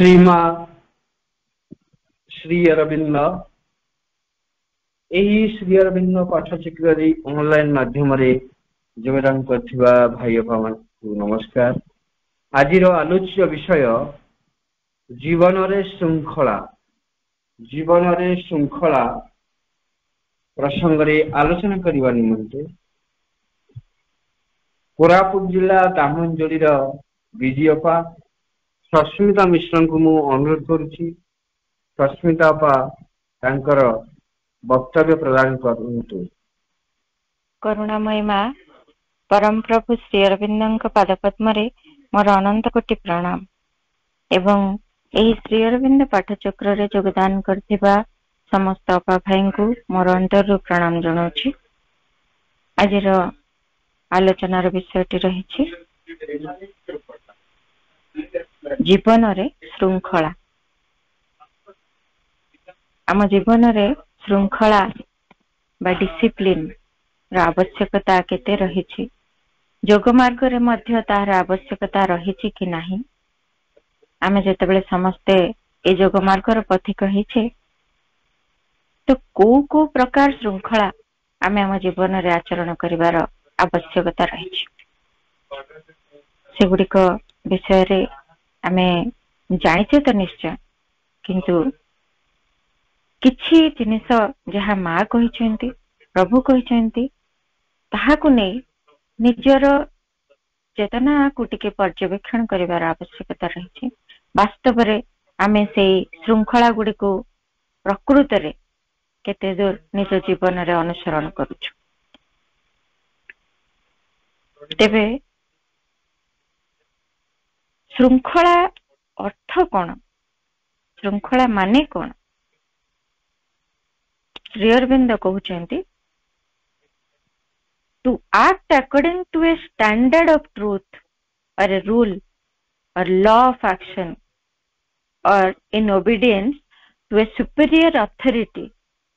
श्रीमा श्री अरविंद यही श्री अरविंद पाठचक्र ऑनलाइन माध्यम योगदान करथिबा भाई बापा नमस्कार। आज आलोच्य विषय जीवन रे श्रृंखला प्रसंग रे आलोचना करने निमंते कोरापुट जिला दामनजोड़ी विजयपा सस्मिता मिश्र को मु अनुरोध करुच्ची। सस्मिता अपा तांकर वक्तव्य प्रदान करतु। करुणामयी माँ परम प्रभु श्री अरविंद पादपद्म मोर अनंत कोटि प्रणाम एवं यही श्री अरविंद पाठचक्र रे योगदान करथिबा समस्त अपा भाई को मोर अंतरु प्रणाम जनाउछि। आज आलोचनार विषयटी रही जीवन रे श्रृंखला। आम जीवन रे श्रृंखला बा डिसिप्लिन आवश्यकता केते रही योग मार्ग रे मध्य तार आवश्यकता रही कि नहीं। आमे जेतेबेले समस्ते ए योग मार्ग पथिक हिचे तो को प्रकार श्रृंखला आमे आम जीवन रे आचरण करिवार आवश्यकता रही से गुड़िक विषय रे आमे जानिचे तो निश्चय, किंतु किछि जिनिस जहाँ माँ कहिसेंती प्रभु कहिसेंती ताहाकु नहीं निजर चेतना को टिके पर्यवेक्षण करिवार आवश्यकता रही। वास्तव रे आमे से श्रृंखला गुड़ी को प्रकृत रे केते दूर निज जीवन रे अनुसरण करूछु। तेबे श्रृंखला अर्थ कौन, श्रृंखला माने कौन? Shri Arvind कहउचंती to act according to a standard of truth or a rule or law of action or in obedience to a superior authority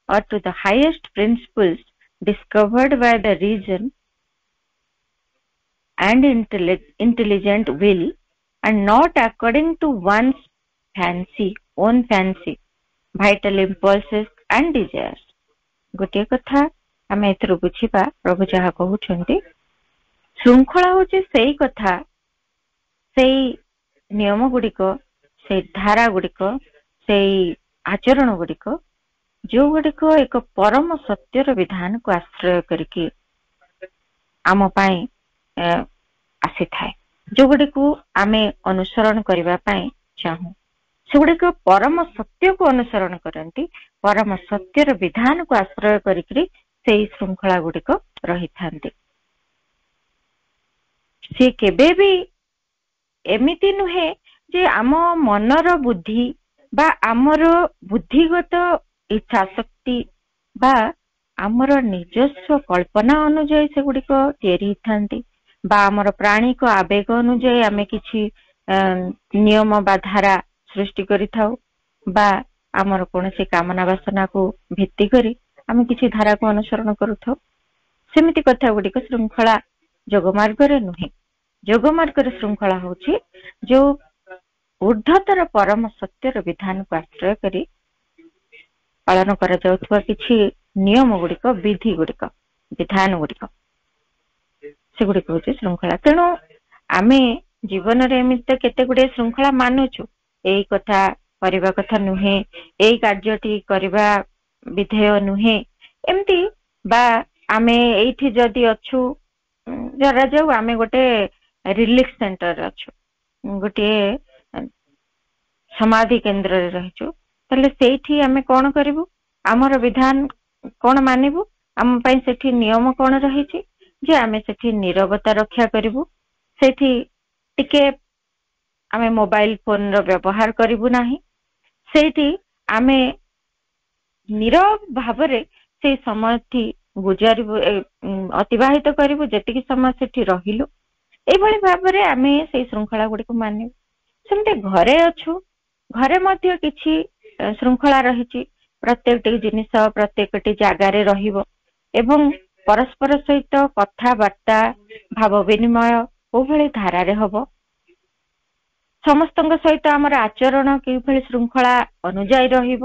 or to the highest principles discovered by the reason and intelligent will and not according to one's own fancy, vital impulses and desires. गोटे कथा आम एथर बुझा प्रभु जहाँ कहते श्रृंखला हूँ से कथा से नियम गुड़िक से धारा गुड़िक से आचरण गुड़िक जो गुड़िक एक परम सत्यर विधान को आश्रय करके आम आसी थाए, जो गुड़िक आम अनुसरण करने चाहूँ से गुड़िक परम सत्य को अनुसरण करती, परम सत्यर विधान को आश्रय करी से श्रृंखला गुड़िक रही था। सी केबे भी एमिति नुहे जे आम मनर बुद्धि बा आमर बुद्धिगत इच्छा शक्ति बा आमर निजस्व कल्पना अनुଯାୟୀ से गुड़िक तैयारी थांती बा आमर प्राणिक आवेग अनुଯାୟୀ आमे किछि नियम बा धारा सृष्टि करि थाउ बा आमर कोनोसी कामना वासना को भित्ति करी आमे किछि धारा को अनुसरण करूथो। सेमिति कथा गुड़िक श्रृंखला योग मार्ग रे नुहे। योग मार्ग रे श्रृंखला होछि जो ऊर्ध्वतर परम सत्यर विधान को आश्रय करी पालन करा जाउथवा किछि नियम गुड़िक विधि गुड़िक विधान गुड़िक से गुड़िक होछि श्रृंखला। तेणु आमे जीवन रे एमिति केते गुडे श्रृंखला मानुछु, एई कथा करबा कथा नुहे, एई कार्यटी करबा विधेय नुहे एमती बा आमे एठी जदि अछु जरा जाऊ आमे गोटे रिलीफ सेंटर अछु गोटे समाधि केंद्र रे रहिछु तले सेठी आमे कोन करिवु हमर विधान कोन मानिबु हम पई सेठी नियम कोन रहिछि जे आमे सेठी नीरवता रक्षा करिवु, सेठी टिके आमे मोबाइल फोन रो व्यवहार करिवु नाही, सेठी आमे नीरव भावरे से समय थी गुजारिबु अतिबाहित करिवु जेतिकी समय सेठी रहिलु एई भली भावरे आमे से श्रृंखला गुडी को मानिबु। सेमते घरे अछु, घरे मध्य किछि श्रृंखला रहिछि, प्रत्येकटी जिनिस प्रत्येकटी जागा रे रहिबो एवं परस्पर सहित कथा बार्ता भाव विनिमय ओ भली धारा रे हबो। ସମସ୍ତଙ୍କ ସହିତ ଆମର ଆଚରଣ କିଭଳି ଶୃଙ୍ଖଳା ଅନୁଯାୟୀ ରହିବ।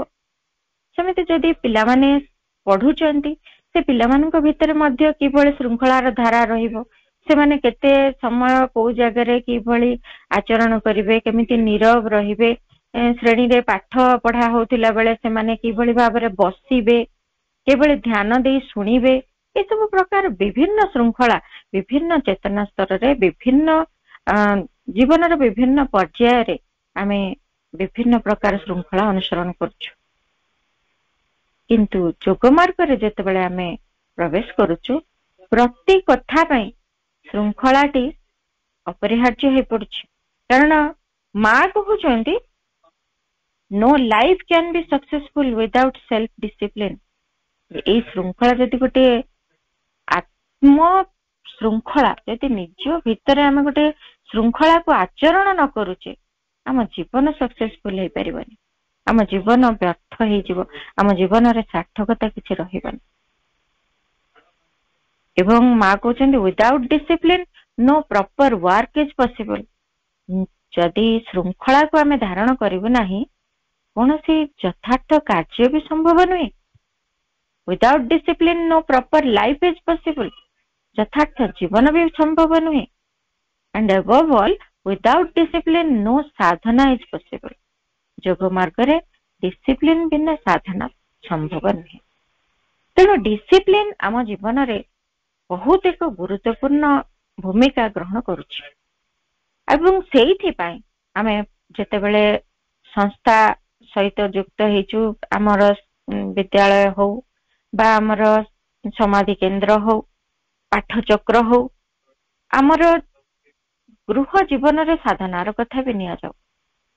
ସେମିତି ଯଦି ପିଲାମାନେ ପଢୁଛନ୍ତି, ସେ ପିଲାମାନଙ୍କ ଭିତରେ ମଧ୍ୟ କିଭଳି ଶୃଙ୍ଖଳାର ଧାରା ରହିବ, ସେମାନେ କେତେ ସମୟ କୋଉ ଜାଗାରେ କିଭଳି ଆଚରଣ କରିବେ, କେମିତି ନୀରବ ରହିବେ, ଶ୍ରେଣୀରେ ପାଠ ପଢା ହଉଥିଲା ବେଳେ ସେମାନେ କିଭଳି ଭାବରେ ବସିବେ, କିଭଳି ଧ୍ୟାନ ଦେଇ ଶୁଣିବେ, ଏସବୁ ପ୍ରକାର ବିଭିନ୍ନ ଶୃଙ୍ଖଳା ବିଭିନ୍ନ ଚେତନା ସ୍ତରରେ ବିଭିନ୍ନ ଜୀବନର ବିଭିନ୍ନ ପର୍ଯ୍ୟାୟରେ ଆମେ ବିଭିନ୍ନ ପ୍ରକାର ଶୃଙ୍ଖଳା ଅନୁସରଣ କରୁଛୁ। କିନ୍ତୁ ଯୋଗ ମାର୍ଗରେ ଯେତେବେଳେ ଆମେ ପ୍ରବେଶ କରୁଛୁ, ପ୍ରତି କଥା ପାଇଁ ଶୃଙ୍ଖଳାଟି ଅପରିହାର୍ଯ୍ୟ ହେଇପଡୁଛି। କାରଣ ମା କହୁଛନ୍ତି, no life can be successful without self discipline. एई श्रृंखला जदि गोटे आत्म श्रृंखला जदि निज भितर आम गोटे श्रृंखला को आचरण न करुचे, आम जीवन सक्सेसफुल हो पारिबनी, आम जीवन व्यर्थ हो, आम जीवन रे सार्थकता किछि रहिबनी। एवं माँ कहते without discipline no proper work is possible. जदि श्रृंखला को आम धारण करिबु नाही, कौन सी यथार्थ कार्य भी संभव नुहे। Without discipline no proper life is possible. यथार्थ जीवन भी संभव नुहे। And above all without discipline no sadhana is possible. जोग मार्ग रे डिसिप्लिन बिना साधना संभव नुहे। तेणु डिसिप्लिन आम जीवन रे बहुत एक गुरुत्वपूर्ण भूमिका ग्रहण करुछि। एवं सेइथि पई आमे जेतेबेले संस्था सहित युक्त हेचु, आमर विद्यालय हो बा आमर समाधि केंद्र हो, पाठचक्र हो, आमर गृह जीवन रे साधनार कथा भी निया जाऊ।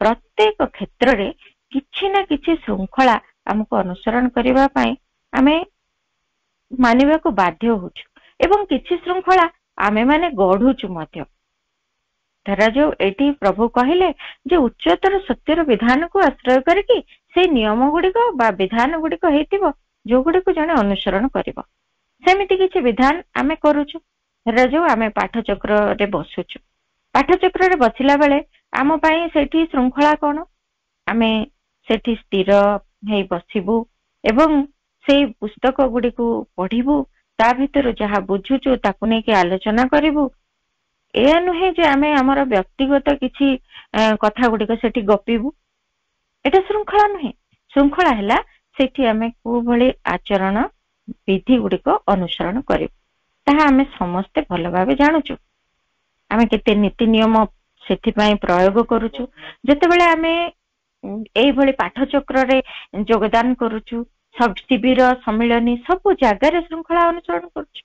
प्रत्येक क्षेत्र रे किछि ना किछि श्रृंखला हमको अनुसरण करिबा पई आमे मानिबा को बाध्य होछु। एवं किछि श्रृंखला आमे माने गढ़ुछु मध्य। धरा जो एटी प्रभु कहले जे उच्चतर सत्यर विधान को आश्रय करके से नियम गुड़िक बा विधान गुड़िक हेतिबो जो गुड़िक जने अनुसरण करिबो। सेमिति किछि विधान आमे करूछु। धरा जो आमे पाठचक्र रे बसुछु, पाठचक्र रे बसिला बेले आम पई सेठी श्रृंखला कोन, आमे सेठी स्थिर हेई बसिबु एवं सेई पुस्तक गुड़िक पढ़िबु, ता भितर जहा बुझुछु ताकु नै के आलोचना करिबु। ए नुहे जे आमे हमर व्यक्तिगत किछि कथा गुड़िक सेठी गपिबु, एटा श्रृंखला नुहे। श्रृंखला हैला सेठी आमे को भली आचरण विधि गुड़िक अनुसरण करिबु, ताहा आमे समस्ते भल भाबे जानुछु। आमे केते नीति नियम सेठी पई प्रयोग करूछु। जेतेबेले आमे एई भली पाठचक्र रे योगदान करूछु, सब शिविर सम्मिलनी सब जगह रे श्रृंखला अनुसरण करूछु।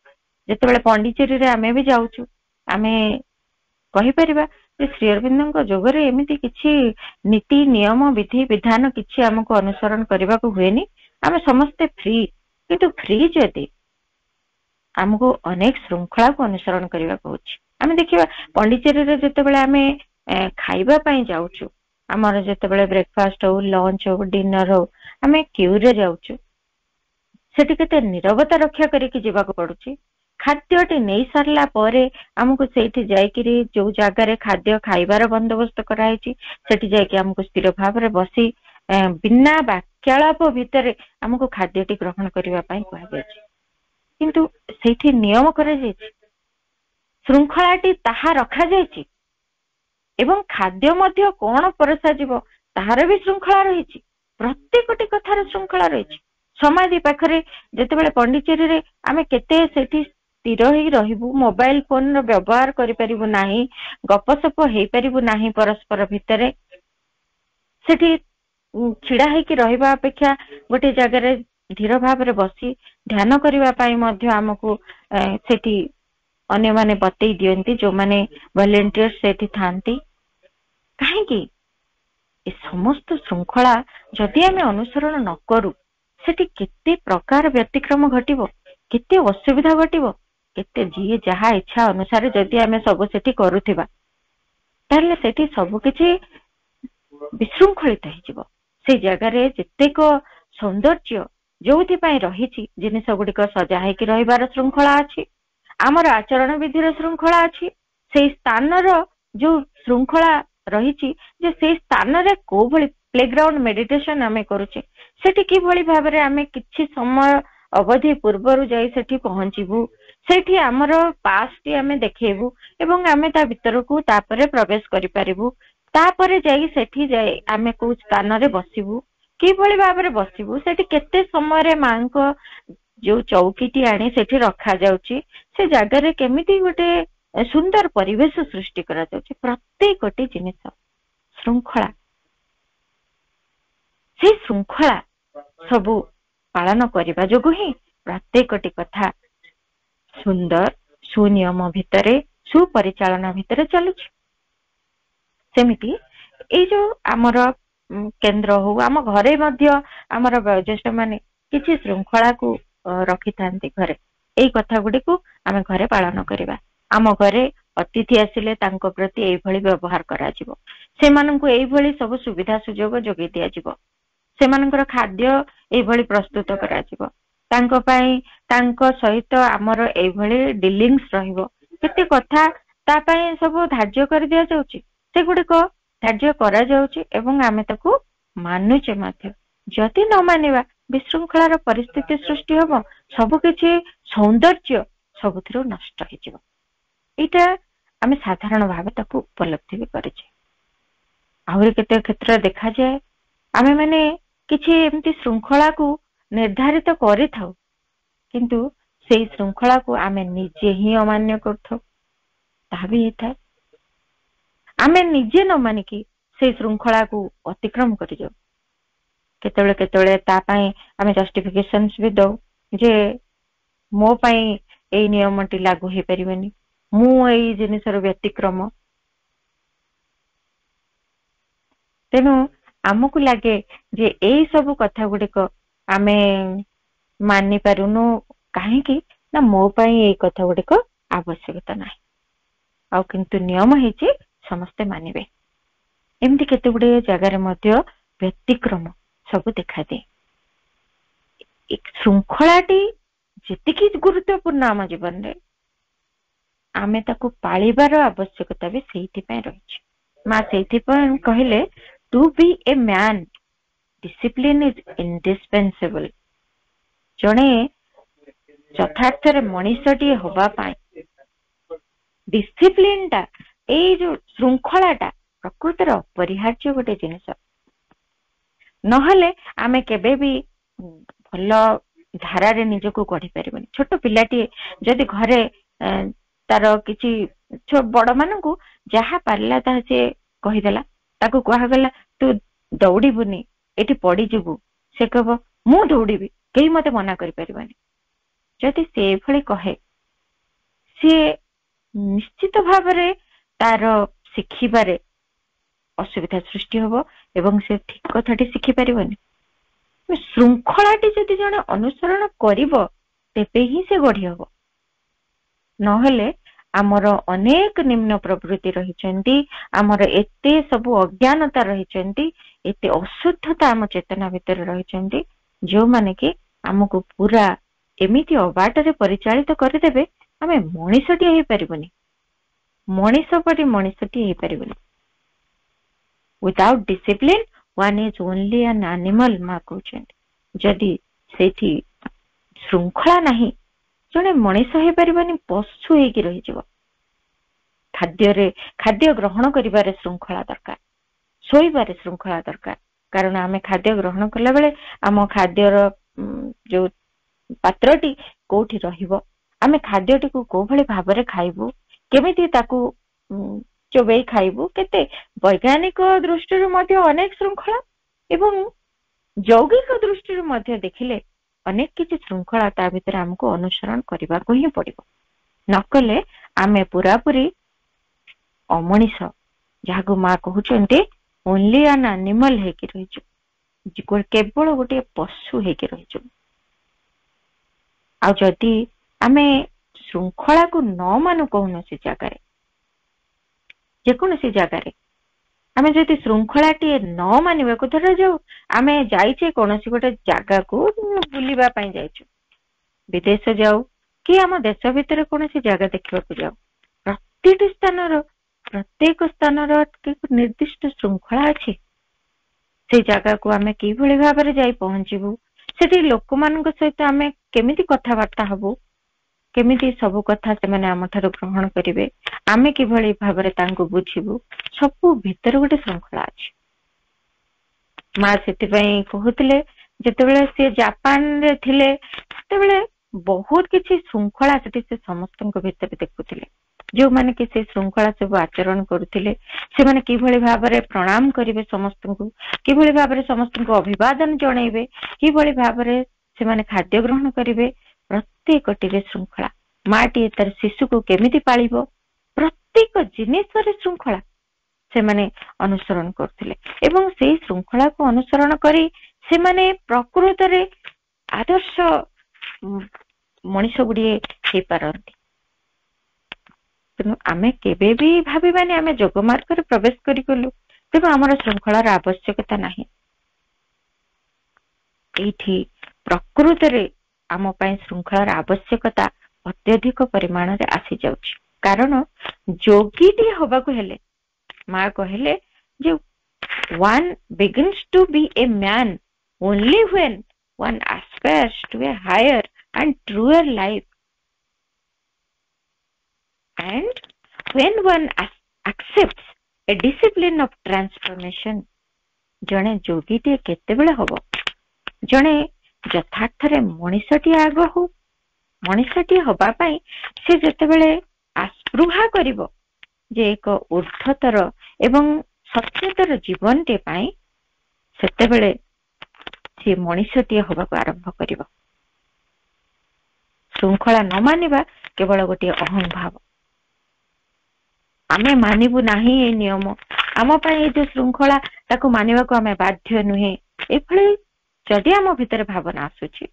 जेतेबेले पंडिचेरी रे आमे भी जाउछु, आमे कहि परिबा जे श्री अरविंदଙ୍କ जोगरे एमिति किछि नीति नियम विधि विधान किछि हमको अनुसरण करबा को हुएनी, आमे समस्ते फ्री। किंतु फ्री जदि हमको अनेक श्रृंखला को अनुसरण करबा को होछि। आमे देखिबा पंडिचेरी रे जेतेबेले आमे खाइबा पई जाउछु, हमर जेतेबेले ब्रेकफास्ट हो, लंच हो, डिनर हो, आमे क्यू रे जाउछु। सेठी केते निरवता रक्षा करिकि जीवा को पडुछि। खाद्यटी नहीं सारला परे हमको सेठी जाइकिरी जो जगह रे खाद्य खाइबार बंदोबस्त कराइछि, सेठी जाइकि हमको स्थिर भाव रे बसी बिना वाक्यालाप भितर हमको खाद्यटी ग्रहण करिबा पई कहै जाइछि। किंतु सेठी नियम करै जाइछि, श्रृंखलाटी ताहा रखा जाइछि एवं खाद्य मध्य कोन परसा जीव ताहार भी श्रृंखला रहिछि। प्रत्येकटी कथार श्रृंखला रहिछि। समाधि पाखरे जेतेबेले पंडिचेरी रे आमे केते सेठी स्थिर ही रहिबु, मोबाइल फोन रो व्यवहार करि परिबु नाही, गपसप हेई परिबु नाही परस्पर भितरे। सेठी छिड़ा हेकी रहिबा अपेक्षा गोटे जगह रे धीर भाव रे बसी ध्यान करिबा पई मध्य हमकु सेठी अन्य माने बतई दियंती, जो माने वॉलंटियर सेठी थांती। काहे कि ए समस्त श्रृंखला जदि आमे अनुसरण न करू, सेठी केते प्रकार व्यतिक्रम घटिबो, केते असुविधा घटिबो, केते जी जहा इच्छा अनुसार जदि आमे सब सेठी करूथिबा, ताले सेठी सब किछि विशृंखलित हेजिबो। से जगह रे जेतेक सौंदर्य जोथि पई रहिछि, जिनिस गुड़िक सजा हेकी रहिबार श्रृंखला अछि, आमर आचरण विधिर श्रृंखला अछि, से स्थान रो जो श्रृंखला ରହିଛି ଯେ ସେଇ ସ୍ଥାନରେ କୋଉ ଭଳି ପ୍ଲେଗ୍ରାଉଣ୍ଡ ମେଡିଟେସନ ଆମେ କରୁଛେ, ସେଠି କିଭଳି ଭାବରେ ଆମେ କିଛି ସମୟ ଅବଧି ପୂର୍ବରୁ ଯାଇ ସେଠି ପହଞ୍ଚିବୁ, ସେଠି ଆମର ପାସ୍ଟି ଆମେ ଦେଖେଇବୁ ଏବଂ ଆମେ ତା ଭିତରକୁ ତାପରେ ପ୍ରବେଶ କରିପାରିବୁ। ତାପରେ ଯାଇ ସେଠି ଯାଇ ଆମେ କୋଉ ସ୍ଥାନରେ ବସିବୁ, କିଭଳି ଭାବରେ ବସିବୁ, ସେଠି କେତେ ସମୟରେ ମାଙ୍କ ଯୋଉ ଚୌକିଟି ଆଣି ସେଠି ରଖାଯାଉଛି, ସେ ଜାଗାରେ କେମିତି ଗୋଟେ ସୁନ୍ଦର ପରିବେଶ ସୃଷ୍ଟି କରାଯାଉଛି, ପ୍ରତ୍ୟେକଟି ଜିନିଷ ଶୃଙ୍ଖଳା, ସେଇ ଶୃଙ୍ଖଳା ସବୁ ପାଳନ କରିବା ଯୋଗୁଁ ହିଁ ପ୍ରତ୍ୟେକଟି କଥା ସୁନ୍ଦର ସୁନିୟମ ଭିତରେ ସୁପରିଚାଳନା ଭିତରେ ଚାଲୁଛି। ସେମିତି ଏଇ ଯୋଉ ଆମର କେନ୍ଦ୍ର ହଉ, ଆମ ଘରେ ମଧ୍ୟ ଆମର ବୟୋଜ୍ୟେଷ୍ଠ ମାନେ କିଛି ଶୃଙ୍ଖଳାକୁ ରଖିଥାନ୍ତି ଘରେ। ଏଇ କଥା ଗୁଡିକୁ ଆମେ ଘରେ ପାଳନ କରିବା। ଆମ ଘରେ ଅତିଥି ଆସିଲେ ତାଙ୍କ ପ୍ରତି ଏଇଭଳି ବ୍ୟବହାର କରାଯିବ, ସେମାନଙ୍କୁ ଏଇଭଳି ସବୁ ସୁବିଧା ସୁଯୋଗ ଯୋଗାଇ ଦିଆଯିବ, ସେମାନଙ୍କର ଖାଦ୍ୟ ଏଇଭଳି ପ୍ରସ୍ତୁତ କରାଯିବ, ତାଙ୍କ ପାଇଁ ତାଙ୍କ ସହିତ ଆମର ଏଇଭଳି ଡିଲିଙ୍ଗସ ରହିବ। କେତେ କଥା ତା ପାଇଁ ସବୁ ଧାର୍ଯ୍ୟ କରି ଦିଆଯାଉଛି, ସେଗୁଡିକ ଧାର୍ଯ୍ୟ କରାଯାଉଛି ଏବଂ ଆମେ ତାକୁ ମାନୁଛେ ମଧ୍ୟ। ଯଦି ନ ମାନିବା ବିଶୃଙ୍ଖଳାର ପରିସ୍ଥିତି ସୃଷ୍ଟି ହବ, ସବୁକିଛି ସୌନ୍ଦର୍ଯ୍ୟ ସବୁଥିରୁ ନଷ୍ଟ ହେଇଯିବ। ଏଇଟା ଆମେ ସାଧାରଣ ଭାବେ ତାକୁ ଉପଲବ୍ଧି ବି କରିଛେ। ଆହୁରି କେତେ କ୍ଷେତ୍ରରେ ଦେଖାଯାଏ, ଆମେ ମାନେ କିଛି ଏମିତି ଶୃଙ୍ଖଳାକୁ ନିର୍ଦ୍ଧାରିତ କରିଥାଉ, କିନ୍ତୁ ସେଇ ଶୃଙ୍ଖଳାକୁ ଆମେ ନିଜେ ହିଁ ଅମାନ୍ୟ କରିଥାଉ, ତାହା ବି ହେଇଥାଏ। ଆମେ ନିଜେ ନ ମାନିକି ସେଇ ଶୃଙ୍ଖଳାକୁ ଅତିକ୍ରମ କରିଯାଉ। କେତେବେଳେ କେତେବେଳେ ତା ପାଇଁ ଆମେ ଜଷ୍ଟିଫିକେସନ ବି ଦଉ ଯେ ମୋ ପାଇଁ ଏଇ ନିୟମଟି ଲାଗୁ ହେଇପାରିବନି, ମୁଁ ଏଇ ଜିନିଷର ବ୍ୟତିକ୍ରମ। ତେଣୁ ଆମକୁ ଲାଗେ ଯେ ଏଇ ସବୁ କଥା ଗୁଡିକ ଆମେ ମାନି ପାରୁନୁ, କାହିଁକି ନା ମୋ ପାଇଁ ଏଇ କଥା ଗୁଡିକ ଆବଶ୍ୟକତା ନାହିଁ, ଆଉ କିନ୍ତୁ ନିୟମ ହେଇଛି ସମସ୍ତେ ମାନିବେ। ଏମିତି କେତେ ଗୁଡିଏ ଜାଗାରେ ମଧ୍ୟ ବ୍ୟତିକ୍ରମ ସବୁ ଦେଖାଦିଏ। ଶୃଙ୍ଖଳାଟି ଯେତିକି ଗୁରୁତ୍ୱପୂର୍ଣ୍ଣ ଆମ ଜୀବନରେ, ଆମେ ତାକୁ ପାଳିବାର ଆବଶ୍ୟକତା ବି ସେଇଥିପାଇଁ ରହିଛି। ମା ସେଇଥିପାଇଁ କହିଲେ, to be a man discipline is indispensable. ଜଣେ ଯଥାର୍ଥରେ ମଣିଷଟିଏ ହବା ପାଇଁ ଡିସିପ୍ଲିନଟା, ଏଇ ଯୋଉ ଶୃଙ୍ଖଳାଟା ପ୍ରକୃତରେ ଅପରିହାର୍ଯ୍ୟ ଗୋଟେ ଜିନିଷ। ନହେଲେ ଆମେ କେବେ ବି ଭଲ ଧାରାରେ ନିଜକୁ ଗଢି ପାରିବନି। ଛୋଟ ପିଲାଟିଏ ଯଦି ଘରେ ତାର କିଛି ବଡ ମାନଙ୍କୁ ଯାହା ପାରିଲା ତାହା ସେ କହିଦେଲା, ତାକୁ କୁହାଗଲା ତୁ ଦୌଡିବୁନି, ଏଠି ପଡିଯିବୁ, ସେ କହିବ ମୁଁ ଦୌଡିବି, କେହି ମତେ ମନା କରିପାରିବନି। ଯଦି ସେ ଏଭଳି କହେ, ସିଏ ନିଶ୍ଚିତ ଭାବରେ ତାର ଶିଖିବାରେ ଅସୁବିଧା ସୃଷ୍ଟି ହବ ଏବଂ ସେ ଠିକ କଥାଟି ଶିଖିପାରିବନି। ଶୃଙ୍ଖଳାଟି ଯଦି ଜଣେ ଅନୁସରଣ କରିବ, ତେବେ ହିଁ ସେ ଗଢି ହବ। ନହେଲେ ଆମର ଅନେକ ନିମ୍ନ ପ୍ରବୃତ୍ତି ରହିଛନ୍ତି, ଆମର ଏତେ ସବୁ ଅଜ୍ଞାନତା ରହିଛନ୍ତି, ଏତେ ଅଶୁଦ୍ଧତା ଆମ ଚେତନା ଭିତରେ ରହିଛନ୍ତି, ଯୋଉମାନେ କି ଆମକୁ ପୁରା ଏମିତି ଅବାଟରେ ପରିଚାଳିତ କରିଦେବେ, ଆମେ ମଣିଷଟିଏ ହେଇପାରିବୁନି, ମଣିଷ ପରି ମଣିଷଟିଏ ହେଇପାରିବୁନି। Without discipline one is only an animal, ମା କହୁଛନ୍ତି। ଯଦି ସେଇଠି ଶୃଙ୍ଖଳା ନାହିଁ, ଜଣେ ମଣିଷ ହେଇପାରିବନି, ପଶୁ ହେଇକି ରହିଯିବ। ଖାଦ୍ୟ ଗ୍ରହଣ କରିବାରେ ଶୃଙ୍ଖଳା ଦରକାର, ଶୋଇବାରେ ଶୃଙ୍ଖଳା ଦରକାର। କାରଣ ଆମେ ଖାଦ୍ୟ ଗ୍ରହଣ କଲା ବେଳେ ଆମ ଖାଦ୍ୟର ଯୋଉ ପାତ୍ରଟି କୋଉଠି ରହିବ, ଆମେ ଖାଦ୍ୟଟିକୁ କୋଉ ଭଳି ଭାବରେ ଖାଇବୁ, କେମିତି ତାକୁ ଚୋବେଇ ଖାଇବୁ, କେତେ ବୈଜ୍ଞାନିକ ଦୃଷ୍ଟିରୁ ମଧ୍ୟ ଅନେକ ଶୃଙ୍ଖଳା ଏବଂ ଯୌଗିକ ଦୃଷ୍ଟିରୁ ମଧ୍ୟ ଦେଖିଲେ ଅନେକ କିଛି ଶୃଙ୍ଖଳା ତା ଭିତରେ ଆମକୁ ଅନୁସରଣ କରିବାକୁ ହିଁ ପଡିବ। ନକଲେ ଆମେ ପୁରାପୁରି ଅମଣିଷ, ଯାହାକୁ ମା କହୁଛନ୍ତି ଓନ୍ଲି ଆନ୍ ଆନିମଲ ହେଇକି ରହିଛୁ, କେବଳ ଗୋଟିଏ ପଶୁ ହେଇକି ରହିଛୁ। ଆଉ ଯଦି ଆମେ ଶୃଙ୍ଖଳାକୁ ନ ମାନୁ କୌଣସି ଜାଗାରେ, ଯେକୌଣସି ଜାଗାରେ ଆମେ ଯଦି ଶୃଙ୍ଖଳାଟିଏ ନ ମାନିବାକୁ, ଧରାଯାଉ ଆମେ ଯାଇଛେ କୌଣସି ଗୋଟେ ଜାଗାକୁ ବୁଲିବା ପାଇଁ ଯାଇଛୁ, ବିଦେଶ ଯାଉ କି ଆମ ଦେଶ ଭିତରେ କୌଣସି ଜାଗା ଦେଖିବାକୁ ଯାଉ, ପ୍ରତିଟି ସ୍ଥାନର ପ୍ରତ୍ୟେକ ସ୍ଥାନର ନିର୍ଦ୍ଦିଷ୍ଟ ଶୃଙ୍ଖଳା ଅଛି। ସେଇ ଜାଗାକୁ ଆମେ କିଭଳି ଭାବରେ ଯାଇ ପହଞ୍ଚିବୁ, ସେଠି ଲୋକମାନଙ୍କ ସହିତ ଆମେ କେମିତି କଥାବାର୍ତ୍ତା ହବୁ, କେମିତି ସବୁ କଥା ସେମାନେ ଆମ ଠାରୁ ଗ୍ରହଣ କରିବେ, ଆମେ କିଭଳି ଭାବରେ ତାଙ୍କୁ ବୁଝିବୁ, ସବୁ ଭିତରେ ଗୋଟେ ଶୃଙ୍ଖଳା ଅଛି। ମା ସେଥିପାଇଁ କହୁଥିଲେ, ଯେତେବେଳେ ସେ ଜାପାନରେ ଥିଲେ ସେତେବେଳେ ବହୁତ କିଛି ଶୃଙ୍ଖଳା ସେଠି ସେ ସମସ୍ତଙ୍କ ଭିତରେ ଦେଖୁଥିଲେ। ଯୋଉମାନେ କି ସେ ଶୃଙ୍ଖଳା ସବୁ ଆଚରଣ କରୁଥିଲେ, ସେମାନେ କିଭଳି ଭାବରେ ପ୍ରଣାମ କରିବେ ସମସ୍ତଙ୍କୁ, କିଭଳି ଭାବରେ ସମସ୍ତଙ୍କୁ ଅଭିବାଦନ ଜଣେଇବେ, କିଭଳି ଭାବରେ ସେମାନେ ଖାଦ୍ୟ ଗ୍ରହଣ କରିବେ, ପ୍ରତ୍ୟେକଟିରେ ଶୃଙ୍ଖଳା। ମାଟିଏ ତାର ଶିଶୁକୁ କେମିତି ପାଳିବ, ପ୍ରତ୍ୟେକ ଜିନିଷରେ ଶୃଙ୍ଖଳା ସେମାନେ ଅନୁସରଣ କରୁଥିଲେ। ଏବଂ ସେଇ ଶୃଙ୍ଖଳାକୁ ଅନୁସରଣ କରି ସେମାନେ ପ୍ରକୃତରେ ଆଦର୍ଶ ମଣିଷ ଗୁଡିଏ ହେଇପାରନ୍ତି। ତେଣୁ ଆମେ କେବେ ବି ଭାବିବାନି ଆମେ ଯୋଗ ମାର୍ଗରେ ପ୍ରବେଶ କରିଗଲୁ ତେଣୁ ଆମର ଶୃଙ୍ଖଳାର ଆବଶ୍ୟକତା ନାହିଁ। ଏଇଠି ପ୍ରକୃତରେ ଆମ ପାଇଁ ଶୃଙ୍ଖଳାର ଆବଶ୍ୟକତା ଅତ୍ୟଧିକ ପରିମାଣରେ ଆସିଯାଉଛି। କାରଣ ଯୋଗୀଟିଏ ହବାକୁ ହେଲେ ମା କହିଲେ ଯେ one begins to be a man only when one aspires to a higher and truer life, and when one accepts a discipline of transformation. ଜଣେ ଯୋଗୀଟିଏ କେତେବେଳେ ହବ? ଜଣେ ଯଥାର୍ଥରେ ମଣିଷଟିଏ ଆଗ ହଉ। ମଣିଷଟିଏ ହବା ପାଇଁ ସେ ଯେତେବେଳେ ଆସ୍ପୃହା କରିବ ଯେ ଏକ ଊର୍ଦ୍ଧ୍ୱତର ଏବଂ ସତ୍ୟତର ଜୀବନଟେ ପାଇଁ, ସେତେବେଳେ ସେ ମଣିଷଟିଏ ହବାକୁ ଆରମ୍ଭ କରିବ। ଶୃଙ୍ଖଳା ନ ମାନିବା କେବଳ ଗୋଟିଏ ଅହଂଭାବ। ଆମେ ମାନିବୁ ନାହିଁ ଏଇ ନିୟମ, ଆମ ପାଇଁ ଏଇ ଯୋଉ ଶୃଙ୍ଖଳା ତାକୁ ମାନିବାକୁ ଆମେ ବାଧ୍ୟ ନୁହେଁ, ଏଭଳି ଯଦି ଆମ ଭିତରେ ଭାବନା ଆସୁଛି